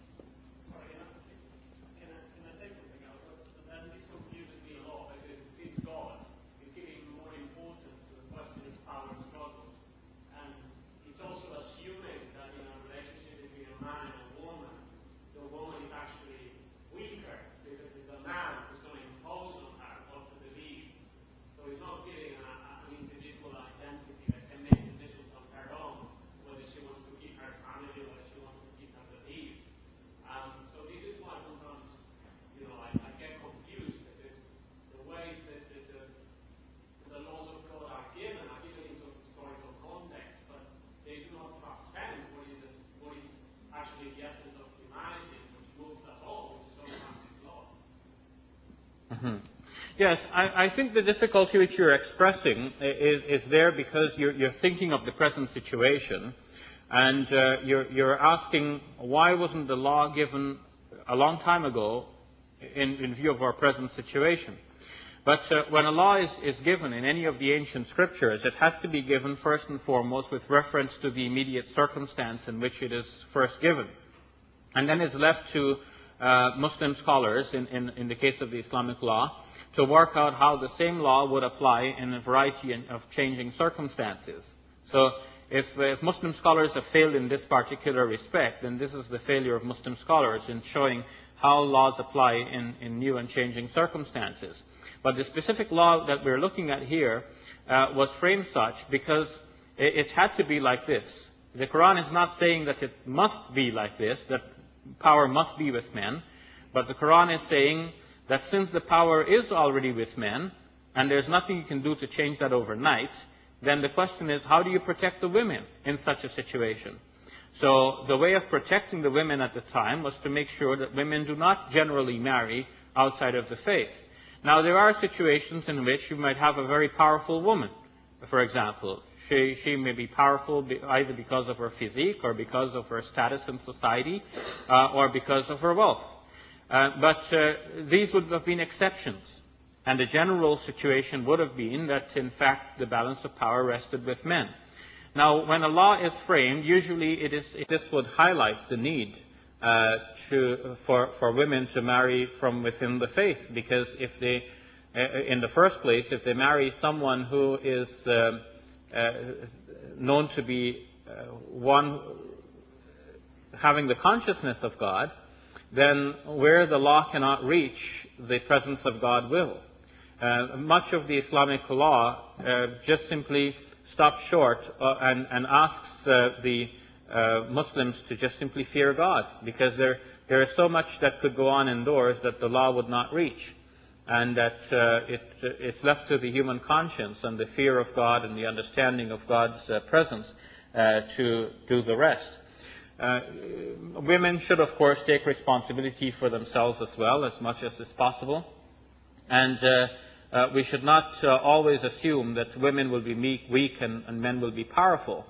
Can I say something else? But then this confuses me a lot, because it seems God is giving more importance to the question of power struggle. And it's also assuming that in a relationship between a man and a woman, the woman is actually weaker, because it's a man who's going to impose on her what to believe. So it's not giving an individual identity that can make decisions on her own, whether she wants to keep her family or whether she wants to keep her beliefs. So this is why sometimes, I get confused, because the ways that the laws of God are given into a historical context, but they do not transcend what is actually the essence of humanity, which moves us all, which is sometimes this law. Yes, I think the difficulty which you're expressing is there because you're thinking of the present situation, and you're asking why wasn't the law given a long time ago in view of our present situation. But when a law is given in any of the ancient scriptures, it has to be given first and foremost with reference to the immediate circumstance in which it is first given. And then it's left to Muslim scholars, in the case of the Islamic law, to work out how the same law would apply in a variety of changing circumstances. So if Muslim scholars have failed in this particular respect, then this is the failure of Muslim scholars in showing how laws apply in new and changing circumstances. But the specific law that we're looking at here was framed such because it had to be like this. The Quran is not saying that it must be like this, that power must be with men, but the Quran is saying that since the power is already with men, and there's nothing you can do to change that overnight, then the question is, how do you protect the women in such a situation? So the way of protecting the women at the time was to make sure that women do not generally marry outside of the faith. Now, there are situations in which you might have a very powerful woman, for example. She may be powerful either because of her physique or because of her status in society or because of her wealth. But these would have been exceptions. And the general situation would have been that, in fact, the balance of power rested with men. Now, when a law is framed, usually this would highlight the need for women to marry from within the faith, because if they, in the first place, if they marry someone who is known to be one having the consciousness of God, then where the law cannot reach, the presence of God will. Much of the Islamic law just simply stops short and asks the Muslims to just simply fear God, because there is so much that could go on indoors that the law would not reach, and that it's left to the human conscience and the fear of God and the understanding of God's presence to do the rest. Women should, of course, take responsibility for themselves as well, as much as is possible. And we should not always assume that women will be weak and men will be powerful.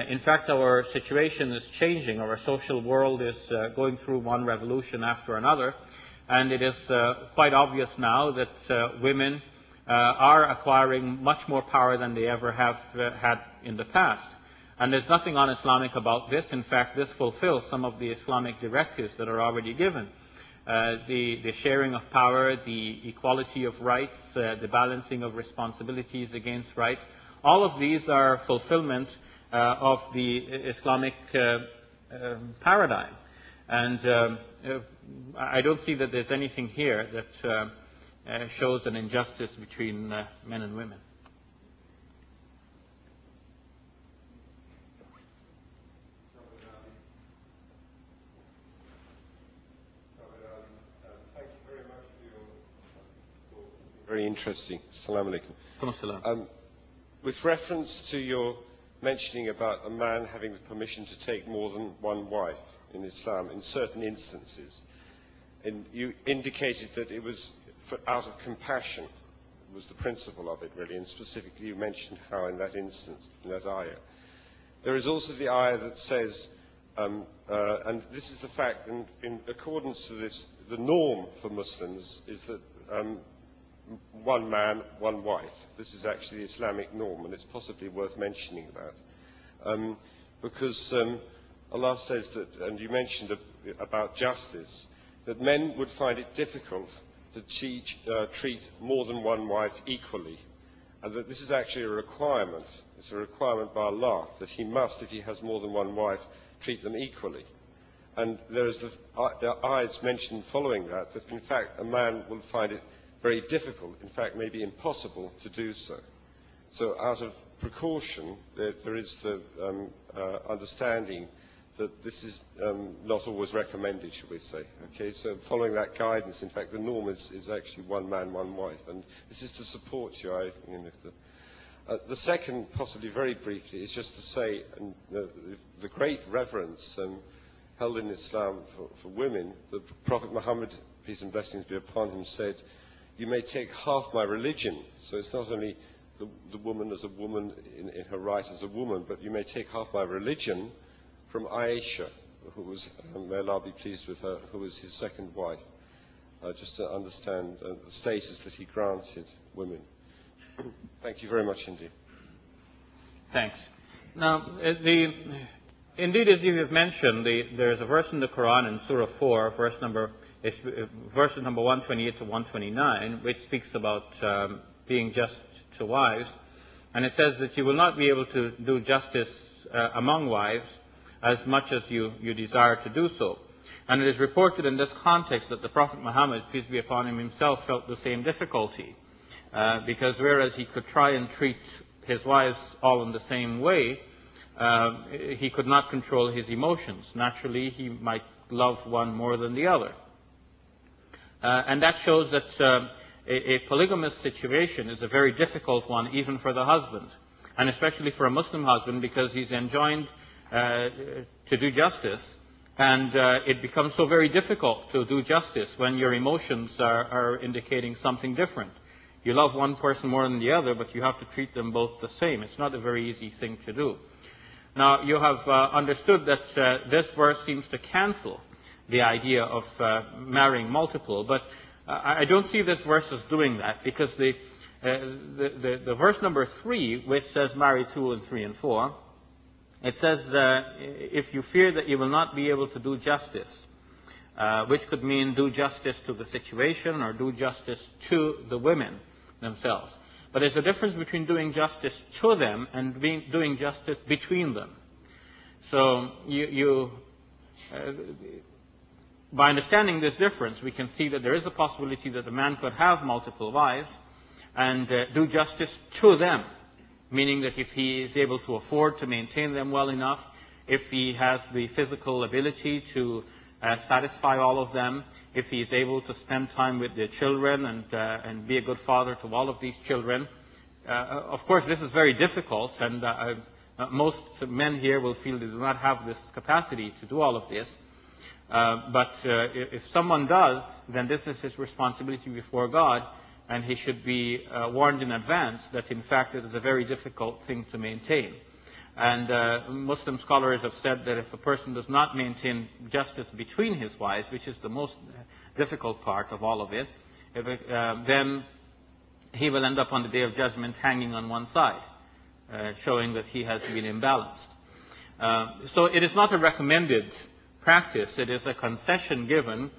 In fact, our situation is changing. Our social world is going through one revolution after another. And it is quite obvious now that women are acquiring much more power than they ever have had in the past. And there's nothing un-Islamic about this. In fact, this fulfills some of the Islamic directives that are already given. The sharing of power, the equality of rights, the balancing of responsibilities against rights. All of these are fulfillment of the Islamic paradigm. And I don't see that there's anything here that shows an injustice between men and women. Very interesting. Assalamu alaikum. With reference to your mentioning about a man having the permission to take more than one wife in Islam in certain instances, and you indicated that it was out of compassion was the principle of it, really, and specifically you mentioned how in that instance, in that ayah. There is also the ayah that says, and this is the fact, in accordance to this, the norm for Muslims is that one man, one wife. This is actually the Islamic norm, and it's possibly worth mentioning that. Because Allah says that, and you mentioned about justice, that men would find it difficult to treat more than one wife equally, and that this is actually a requirement. It's a requirement by Allah that he must, if he has more than one wife, treat them equally. And there is the ayahs mentioned following that in fact a man will find it very difficult, in fact maybe impossible to do so. So out of precaution, there is the understanding that this is not always recommended, should we say. Okay, so following that guidance, in fact the norm is actually one man, one wife, and this is to support you. The second, possibly very briefly, is just to say the great reverence held in Islam for women. The Prophet Muhammad, peace and blessings be upon him, said, "You may take half my religion." So it's not only the woman as a woman in her right as a woman, but you may take half my religion from Aisha, who was, may Allah be pleased with her, who was his second wife, just to understand the status that he granted women. Thank you very much indeed. Thanks. Now, indeed, as you have mentioned, there's a verse in the Quran in Surah 4, verses number 128 to 129, which speaks about being just to wives. And it says that you will not be able to do justice among wives as much as you desire to do so. And it is reported in this context that the Prophet Muhammad, peace be upon him, himself felt the same difficulty. Because whereas he could try and treat his wives all in the same way, he could not control his emotions. Naturally, he might love one more than the other. And that shows that a polygamous situation is a very difficult one, even for the husband, and especially for a Muslim husband, because he's enjoined to do justice, and it becomes so very difficult to do justice when your emotions are indicating something different. You love one person more than the other, but you have to treat them both the same. It's not a very easy thing to do. Now, you have understood that this verse seems to cancel the idea of marrying multiple, but I don't see this verse as doing that, because the verse number 3, which says marry 2 and 3 and 4, it says if you fear that you will not be able to do justice, which could mean do justice to the situation or do justice to the women themselves. But there's a difference between doing justice to them and doing justice between them. So by understanding this difference, we can see that there is a possibility that a man could have multiple wives and do justice to them, meaning that if he is able to afford to maintain them well enough, if he has the physical ability to satisfy all of them, if he is able to spend time with their children and be a good father to all of these children. Of course, this is very difficult, and most men here will feel they do not have this capacity to do all of this. But if someone does, then this is his responsibility before God, and he should be warned in advance that, in fact, it is a very difficult thing to maintain. And Muslim scholars have said that if a person does not maintain justice between his wives, which is the most difficult part of all of it, then he will end up on the Day of Judgment hanging on one side, showing that he has been imbalanced. So it is not a recommended practice. It is a concession given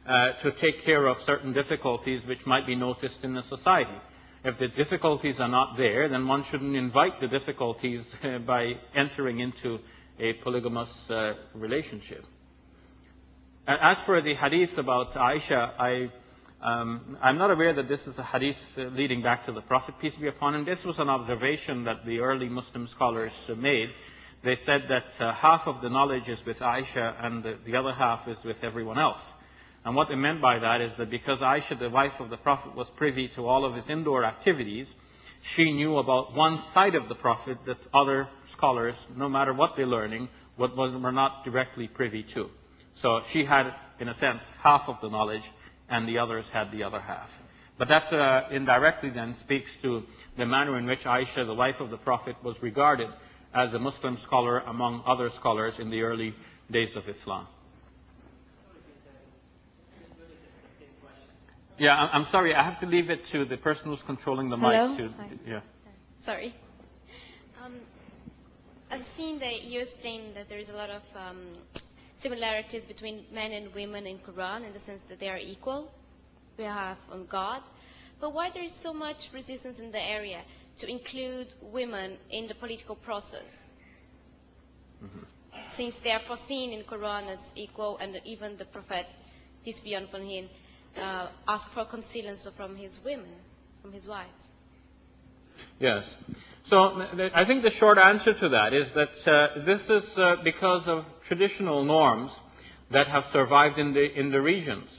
to take care of certain difficulties which might be noticed in the society. If the difficulties are not there, then one shouldn't invite the difficulties by entering into a polygamous relationship. As for the hadith about Aisha, I'm not aware that this is a hadith leading back to the Prophet, peace be upon him. This was an observation that the early Muslim scholars made. They said that half of the knowledge is with Aisha and the other half is with everyone else. And what they meant by that is that because Aisha, the wife of the Prophet, was privy to all of his indoor activities, she knew about one side of the Prophet that other scholars, no matter what they're learning, were not directly privy to. So she had, in a sense, half of the knowledge, and the others had the other half. But that indirectly then speaks to the manner in which Aisha, the wife of the Prophet, was regarded as a Muslim scholar among other scholars in the early days of Islam. Yeah, I'm sorry, I have to leave it to the person who's controlling the mic. Yeah. Sorry. I've seen that you explained that there is a lot of similarities between men and women in Quran, in the sense that they are equal. We have on God. But why there is so much resistance in the area to include women in the political process? Since they are foreseen in Quran as equal, and even the Prophet, peace be upon him, asked for consilience from his women, from his wives. Yes. So I think the short answer to that is that this is because of traditional norms that have survived in the regions.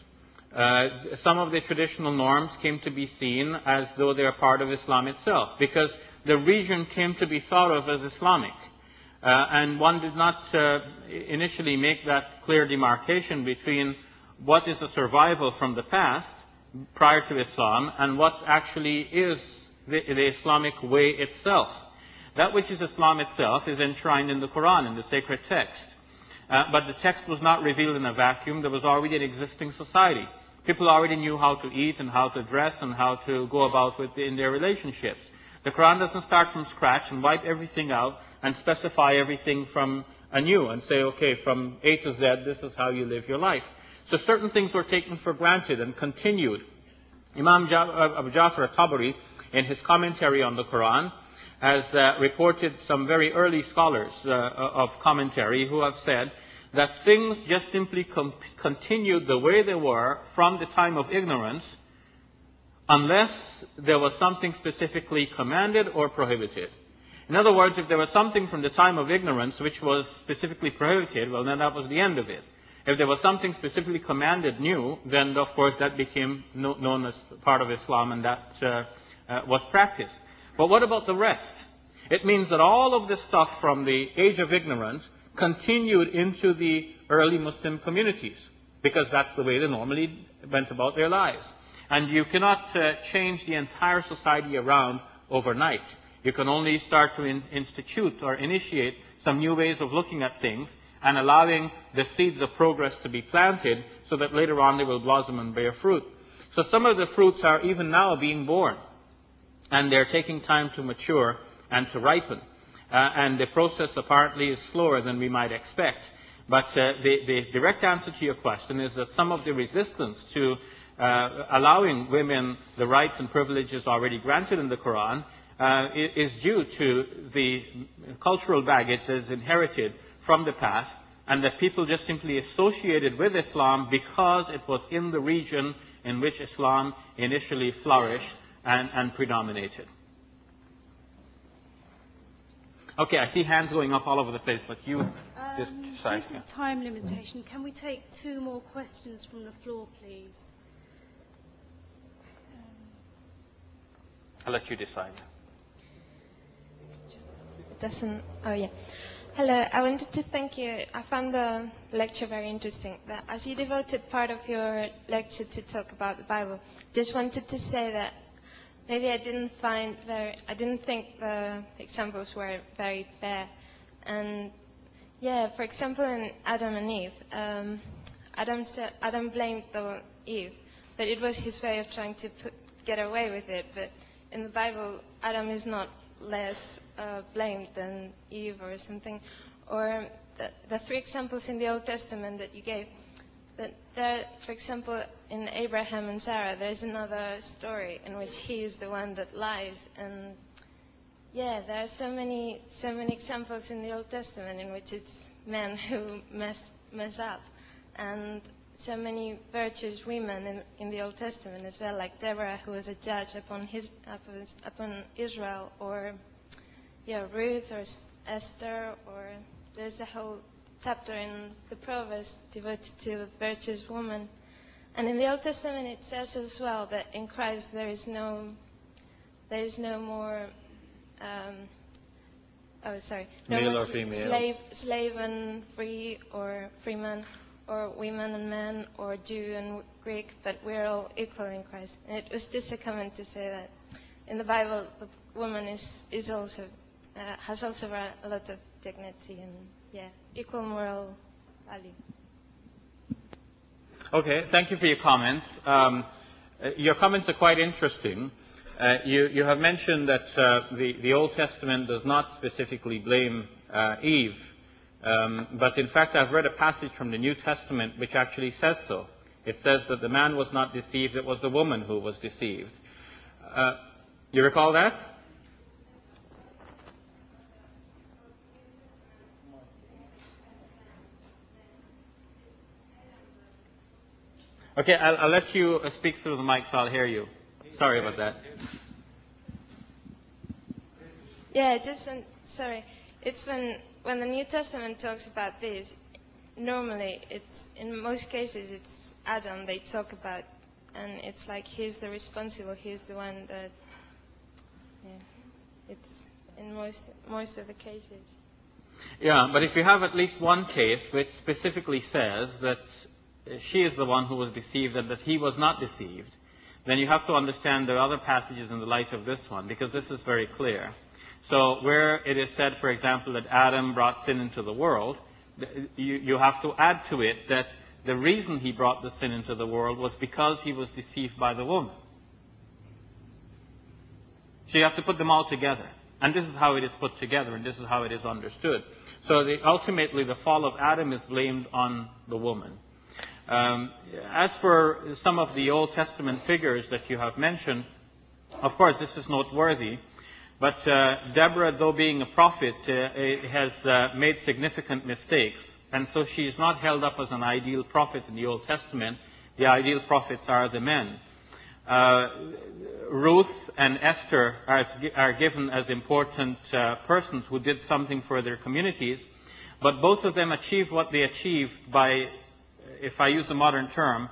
Some of the traditional norms came to be seen as though they are part of Islam itself, because the region came to be thought of as Islamic. And one did not initially make that clear demarcation between what is a survival from the past prior to Islam and what actually is the Islamic way itself. That which is Islam itself is enshrined in the Quran, in the sacred text. But the text was not revealed in a vacuum. There was already an existing society. People already knew how to eat and how to dress and how to go about in their relationships. The Quran doesn't start from scratch and wipe everything out and specify everything from anew and say, okay, from A to Z, this is how you live your life. So certain things were taken for granted and continued. Imam Abu Ja'far al-Tabari, in his commentary on the Quran, has reported some very early scholars of commentary who have said that things just simply continued the way they were from the time of ignorance, unless there was something specifically commanded or prohibited. In other words, if there was something from the time of ignorance which was specifically prohibited, well, then that was the end of it. If there was something specifically commanded new, then of course that became known as part of Islam, and that was practiced. But what about the rest? It means that all of this stuff from the age of ignorance continued into the early Muslim communities, because that's the way they normally went about their lives. And you cannot change the entire society around overnight. You can only start to institute or initiate some new ways of looking at things and allowing the seeds of progress to be planted so that later on they will blossom and bear fruit. So some of the fruits are even now being born, and they're taking time to mature and to ripen. And the process apparently is slower than we might expect. But the direct answer to your question is that some of the resistance to allowing women the rights and privileges already granted in the Quran is due to the cultural baggage that is inherited from the past, and that people just simply associated with Islam because it was in the region in which Islam initially flourished and predominated. Okay, I see hands going up all over the place, but you just decide. Due to the time limitation, can we take 2 more questions from the floor, please? I'll let you decide. Oh yeah. Hello, I wanted to thank you. I found the lecture very interesting. But as you devoted part of your lecture to talk about the Bible, just wanted to say that maybe I didn't think the examples were very fair. And yeah, for example, in Adam and Eve, Adam blamed Eve, but it was his way of trying to get away with it. But in the Bible, Adam is not less blamed than Eve or something. Or the 3 examples in the Old Testament that you gave, but there, for example, in Abraham and Sarah, there's another story in which he is the one that lies. And yeah, there are so many examples in the Old Testament in which it's men who mess up, and so many virtuous women in the Old Testament as well, like Deborah, who was a judge upon Israel, or Ruth or Esther, or there's a whole chapter in the Proverbs devoted to the virtuous woman. And in the Old Testament it says as well that in Christ there is no more male or female, slave and free, or free man, or women and men, or Jew and Greek, but we're all equal in Christ. And it was just a comment to say that in the Bible the woman is also has also a lot of dignity and equal moral value. Okay, thank you for your comments. Your comments are quite interesting. You have mentioned that the Old Testament does not specifically blame Eve, but in fact I've read a passage from the New Testament which actually says so. It says that the man was not deceived, it was the woman who was deceived. You recall that? Okay, I'll let you speak through the mic so I'll hear you. Sorry about that. Yeah, it's when the New Testament talks about this, normally in most cases it's Adam they talk about, and it's like he's the responsible, he's the one that, it's in most of the cases. Yeah, but if you have at least one case which specifically says that she is the one who was deceived and that he was not deceived, then you have to understand the other passages in the light of this one, because this is very clear. So where it is said, for example, that Adam brought sin into the world, you have to add to it that the reason he brought the sin into the world was because he was deceived by the woman. So you have to put them all together. And this is how it is put together, and this is how it is understood. So ultimately the fall of Adam is blamed on the woman. As for some of the Old Testament figures that you have mentioned, of course this is noteworthy, but Deborah, though being a prophet, has made significant mistakes, and so she is not held up as an ideal prophet in the Old Testament. The ideal prophets are the men. Ruth and Esther are given as important persons who did something for their communities, but both of them achieved what they achieved by, if I use a modern term,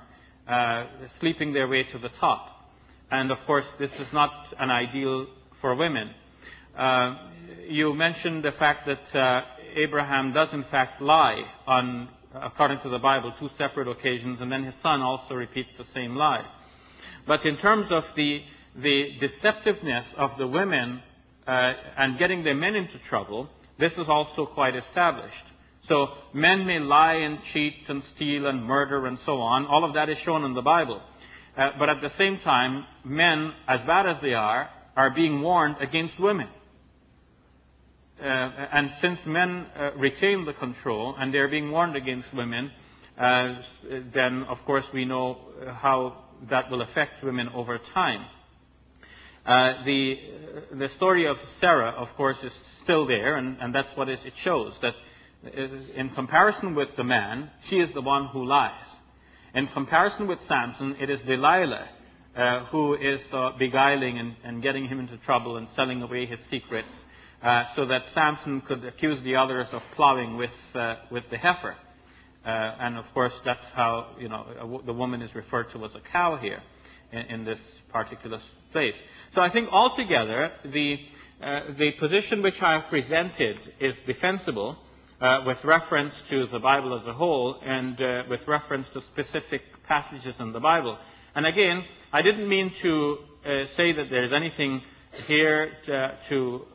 sleeping their way to the top. And of course, this is not an ideal for women. You mentioned the fact that Abraham does in fact lie on, according to the Bible, 2 separate occasions, and then his son also repeats the same lie. But in terms of the deceptiveness of the women and getting the men into trouble, this is also quite established. So men may lie and cheat and steal and murder and so on. All of that is shown in the Bible. But at the same time, men, as bad as they are being warned against women. And since men retain the control and they're being warned against women, then of course we know how that will affect women over time. The story of Sarah, of course, is still there, and that's what it shows, that in comparison with the man, she is the one who lies. In comparison with Samson, it is Delilah who is beguiling and getting him into trouble and selling away his secrets, so that Samson could accuse the others of plowing with the heifer. And of course, that's how, you know, the woman is referred to as a cow here in this particular place. So I think altogether, the position which I have presented is defensible with reference to the Bible as a whole and with reference to specific passages in the Bible. And again, I didn't mean to say that there's anything here to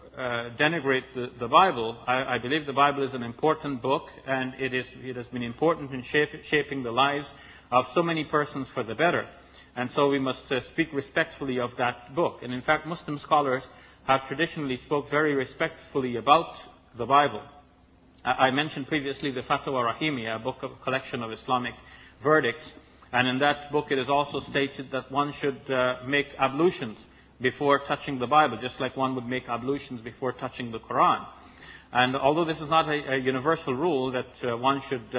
denigrate the Bible. I believe the Bible is an important book, and it has been important in shaping the lives of so many persons for the better. And so we must speak respectfully of that book. And in fact, Muslim scholars have traditionally spoke very respectfully about the Bible. I mentioned previously the Fatwa Rahimiyya, a collection of Islamic verdicts. And in that book, it is also stated that one should make ablutions before touching the Bible, just like one would make ablutions before touching the Quran. And although this is not a universal rule that one should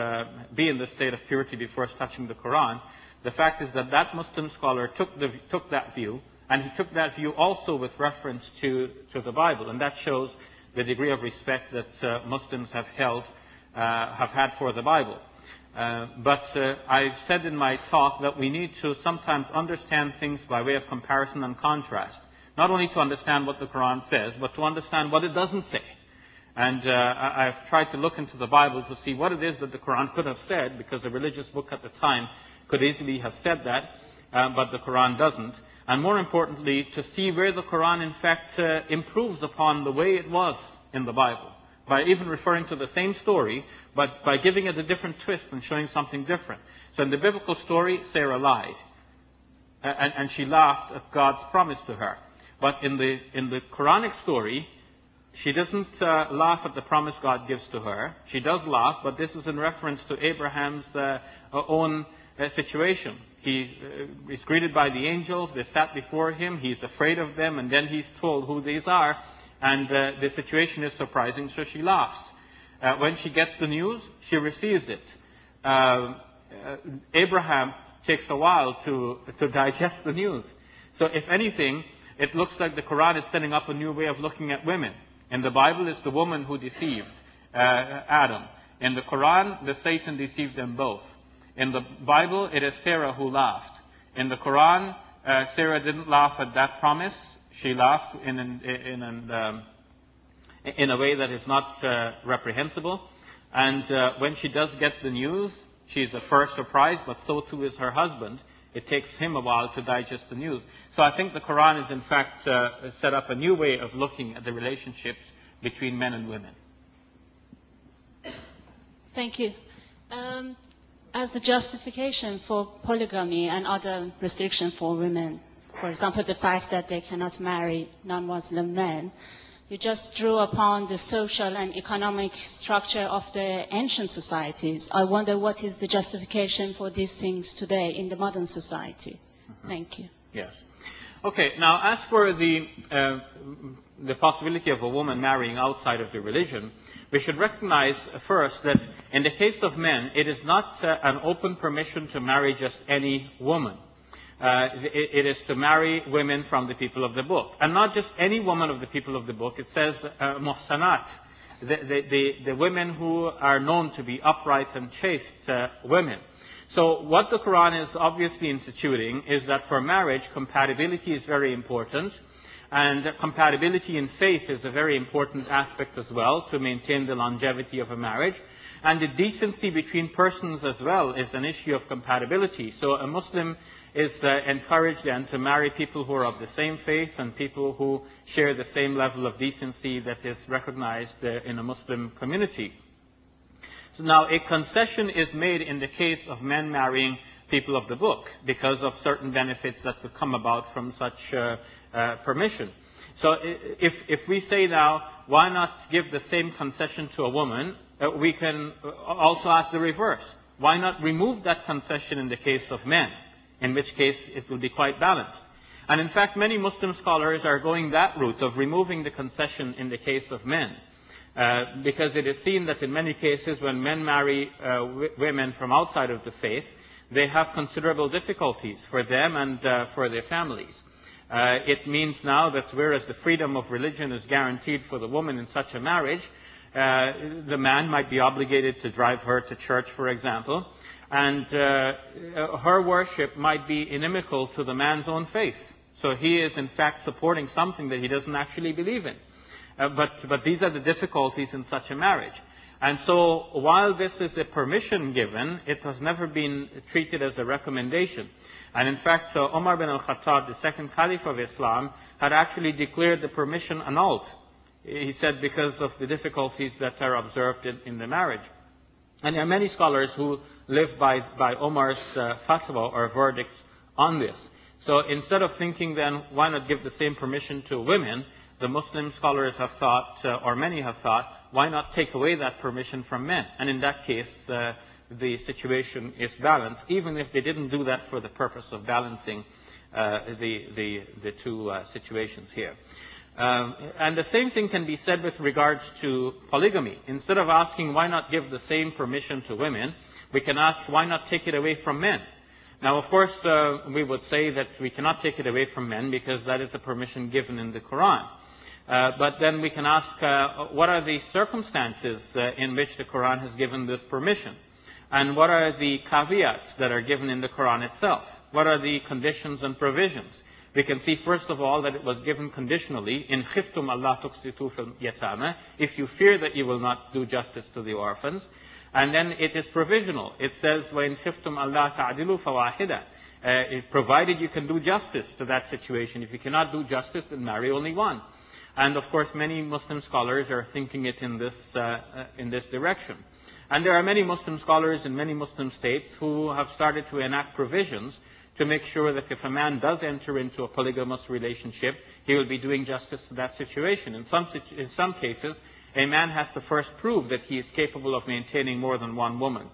be in the state of purity before touching the Quran, the fact is that that Muslim scholar took that view, and he took that view also with reference to the Bible, and that shows the degree of respect that Muslims have had for the Bible. But I said in my talk that we need to sometimes understand things by way of comparison and contrast. Not only to understand what the Quran says, but to understand what it doesn't say. And I've tried to look into the Bible to see what it is that the Quran could have said, because a religious book at the time could easily have said that, but the Quran doesn't. And more importantly, to see where the Quran in fact improves upon the way it was in the Bible, by even referring to the same story, but by giving it a different twist and showing something different. So in the biblical story, Sarah lied, and she laughed at God's promise to her. But in the Quranic story, she doesn't laugh at the promise God gives to her. She does laugh, but this is in reference to Abraham's own situation. He is greeted by the angels, they sat before him, he's afraid of them, and then he's told who these are, and the situation is surprising, so she laughs. When she gets the news, she receives it. Abraham takes a while to digest the news. So if anything, it looks like the Quran is setting up a new way of looking at women. In the Bible, it's the woman who deceived Adam. In the Quran, the Satan deceived them both. In the Bible, it is Sarah who laughed. In the Quran, Sarah didn't laugh at that promise. She laughed in a way that is not reprehensible. And when she does get the news, she's at first surprised, but so too is her husband. It takes him a while to digest the news. So I think the Quran is in fact set up a new way of looking at the relationships between men and women. Thank you. As a justification for polygamy and other restrictions for women, for example, the fact that they cannot marry non-Muslim men, you just drew upon the social and economic structure of the ancient societies. I wonder what is the justification for these things today in the modern society. Thank you. Yes. Okay, now as for the possibility of a woman marrying outside of the religion, we should recognize first that in the case of men, it is not an open permission to marry just any woman. It is to marry women from the people of the book. And not just any woman of the people of the book. It says muhsanat, the women who are known to be upright and chaste women. So what the Quran is obviously instituting is that for marriage, compatibility is very important. And compatibility in faith is a very important aspect as well to maintain the longevity of a marriage. And the decency between persons as well is an issue of compatibility. So a Muslim is encouraged then to marry people who are of the same faith and people who share the same level of decency that is recognized in a Muslim community. So now a concession is made in the case of men marrying people of the book because of certain benefits that could come about from such permission. So if we say now, why not give the same concession to a woman, we can also ask the reverse. Why not remove that concession in the case of men, in which case it will be quite balanced. And in fact, many Muslim scholars are going that route of removing the concession in the case of men, because it is seen that in many cases when men marry women from outside of the faith, they have considerable difficulties for them and for their families. It means now that whereas the freedom of religion is guaranteed for the woman in such a marriage, the man might be obligated to drive her to church, for example, and her worship might be inimical to the man's own faith. So he is in fact supporting something that he doesn't actually believe in. But these are the difficulties in such a marriage. And so while this is a permission given, it has never been treated as a recommendation. And in fact, Umar bin al-Khattab, the second caliph of Islam, had actually declared the permission annulled. He said because of the difficulties that are observed in the marriage. And there are many scholars who live by Umar's fatwa or verdict on this. So instead of thinking then, why not give the same permission to women, the Muslim scholars have thought, or many have thought, why not take away that permission from men? And in that case, the situation is balanced, even if they didn't do that for the purpose of balancing the two situations here. And the same thing can be said with regards to polygamy. Instead of asking why not give the same permission to women, we can ask why not take it away from men. Now, of course, we would say that we cannot take it away from men because that is a permission given in the Quran. But then we can ask what are the circumstances in which the Quran has given this permission? And what are the caveats that are given in the Quran itself? What are the conditions and provisions? We can see, first of all, that it was given conditionally, in khiftum Allah tuqsitu fil yatama, if you fear that you will not do justice to the orphans. And then it is provisional. It says, وَإِنْ خِفْتُمْ أَلَّا تَعْدِلُوا فَوَاحِدًا. Provided you can do justice to that situation. If you cannot do justice, then marry only one. And of course, many Muslim scholars are thinking it in this direction. And there are many Muslim scholars in many Muslim states who have started to enact provisions to make sure that if a man does enter into a polygamous relationship, he will be doing justice to that situation. In some cases, a man has to first prove that he is capable of maintaining more than one woman.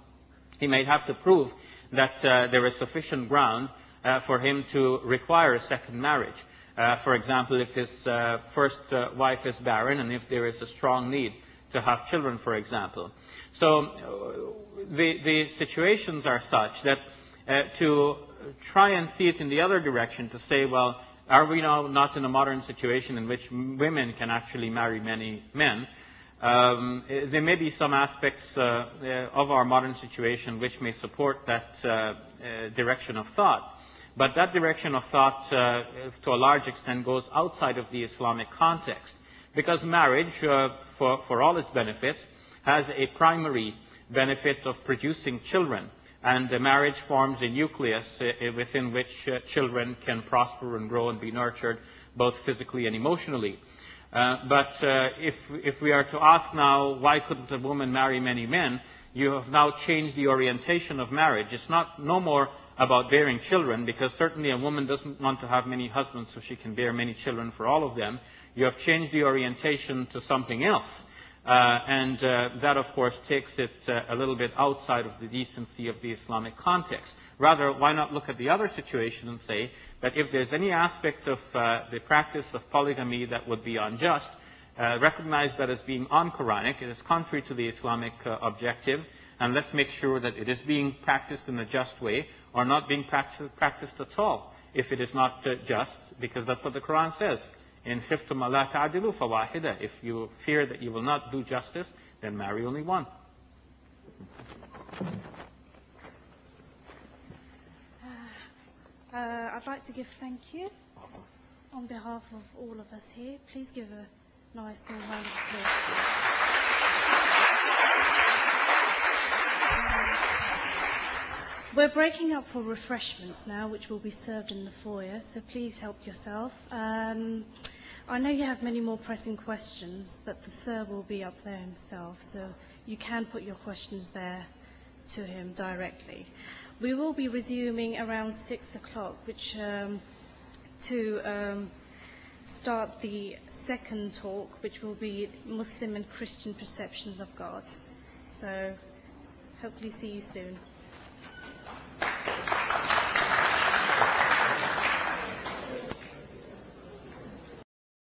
He may have to prove that there is sufficient ground for him to require a second marriage. For example, if his first wife is barren and if there is a strong need to have children, for example. So the situations are such that to try and see it in the other direction, to say, well, are we now not in a modern situation in which women can actually marry many men? There may be some aspects of our modern situation which may support that direction of thought. But that direction of thought, to a large extent, goes outside of the Islamic context. Because marriage, for all its benefits, has a primary benefit of producing children. And the marriage forms a nucleus within which children can prosper and grow and be nurtured, both physically and emotionally. But if we are to ask now, why couldn't a woman marry many men, you have now changed the orientation of marriage. It's no more about bearing children, because certainly a woman doesn't want to have many husbands so she can bear many children for all of them. You have changed the orientation to something else. And that, of course, takes it a little bit outside of the decency of the Islamic context. Rather, why not look at the other situation and say that if there's any aspect of the practice of polygamy that would be unjust, recognize that as being un-Quranic, it is contrary to the Islamic objective, and let's make sure that it is being practiced in a just way or not being practiced at all if it is not just, because that's what the Quran says. In khiftum alla ta'dilu fawahida. If you fear that you will not do justice, then marry only one. I'd like to give thank you on behalf of all of us here. Please give a nice warm round of applause. We're breaking up for refreshments now, which will be served in the foyer, so please help yourself. I know you have many more pressing questions, but the Sir will be up there himself, so you can put your questions there to him directly. We will be resuming around 6 o'clock, which to start the second talk, which will be Muslim and Christian perceptions of God. So hopefully see you soon.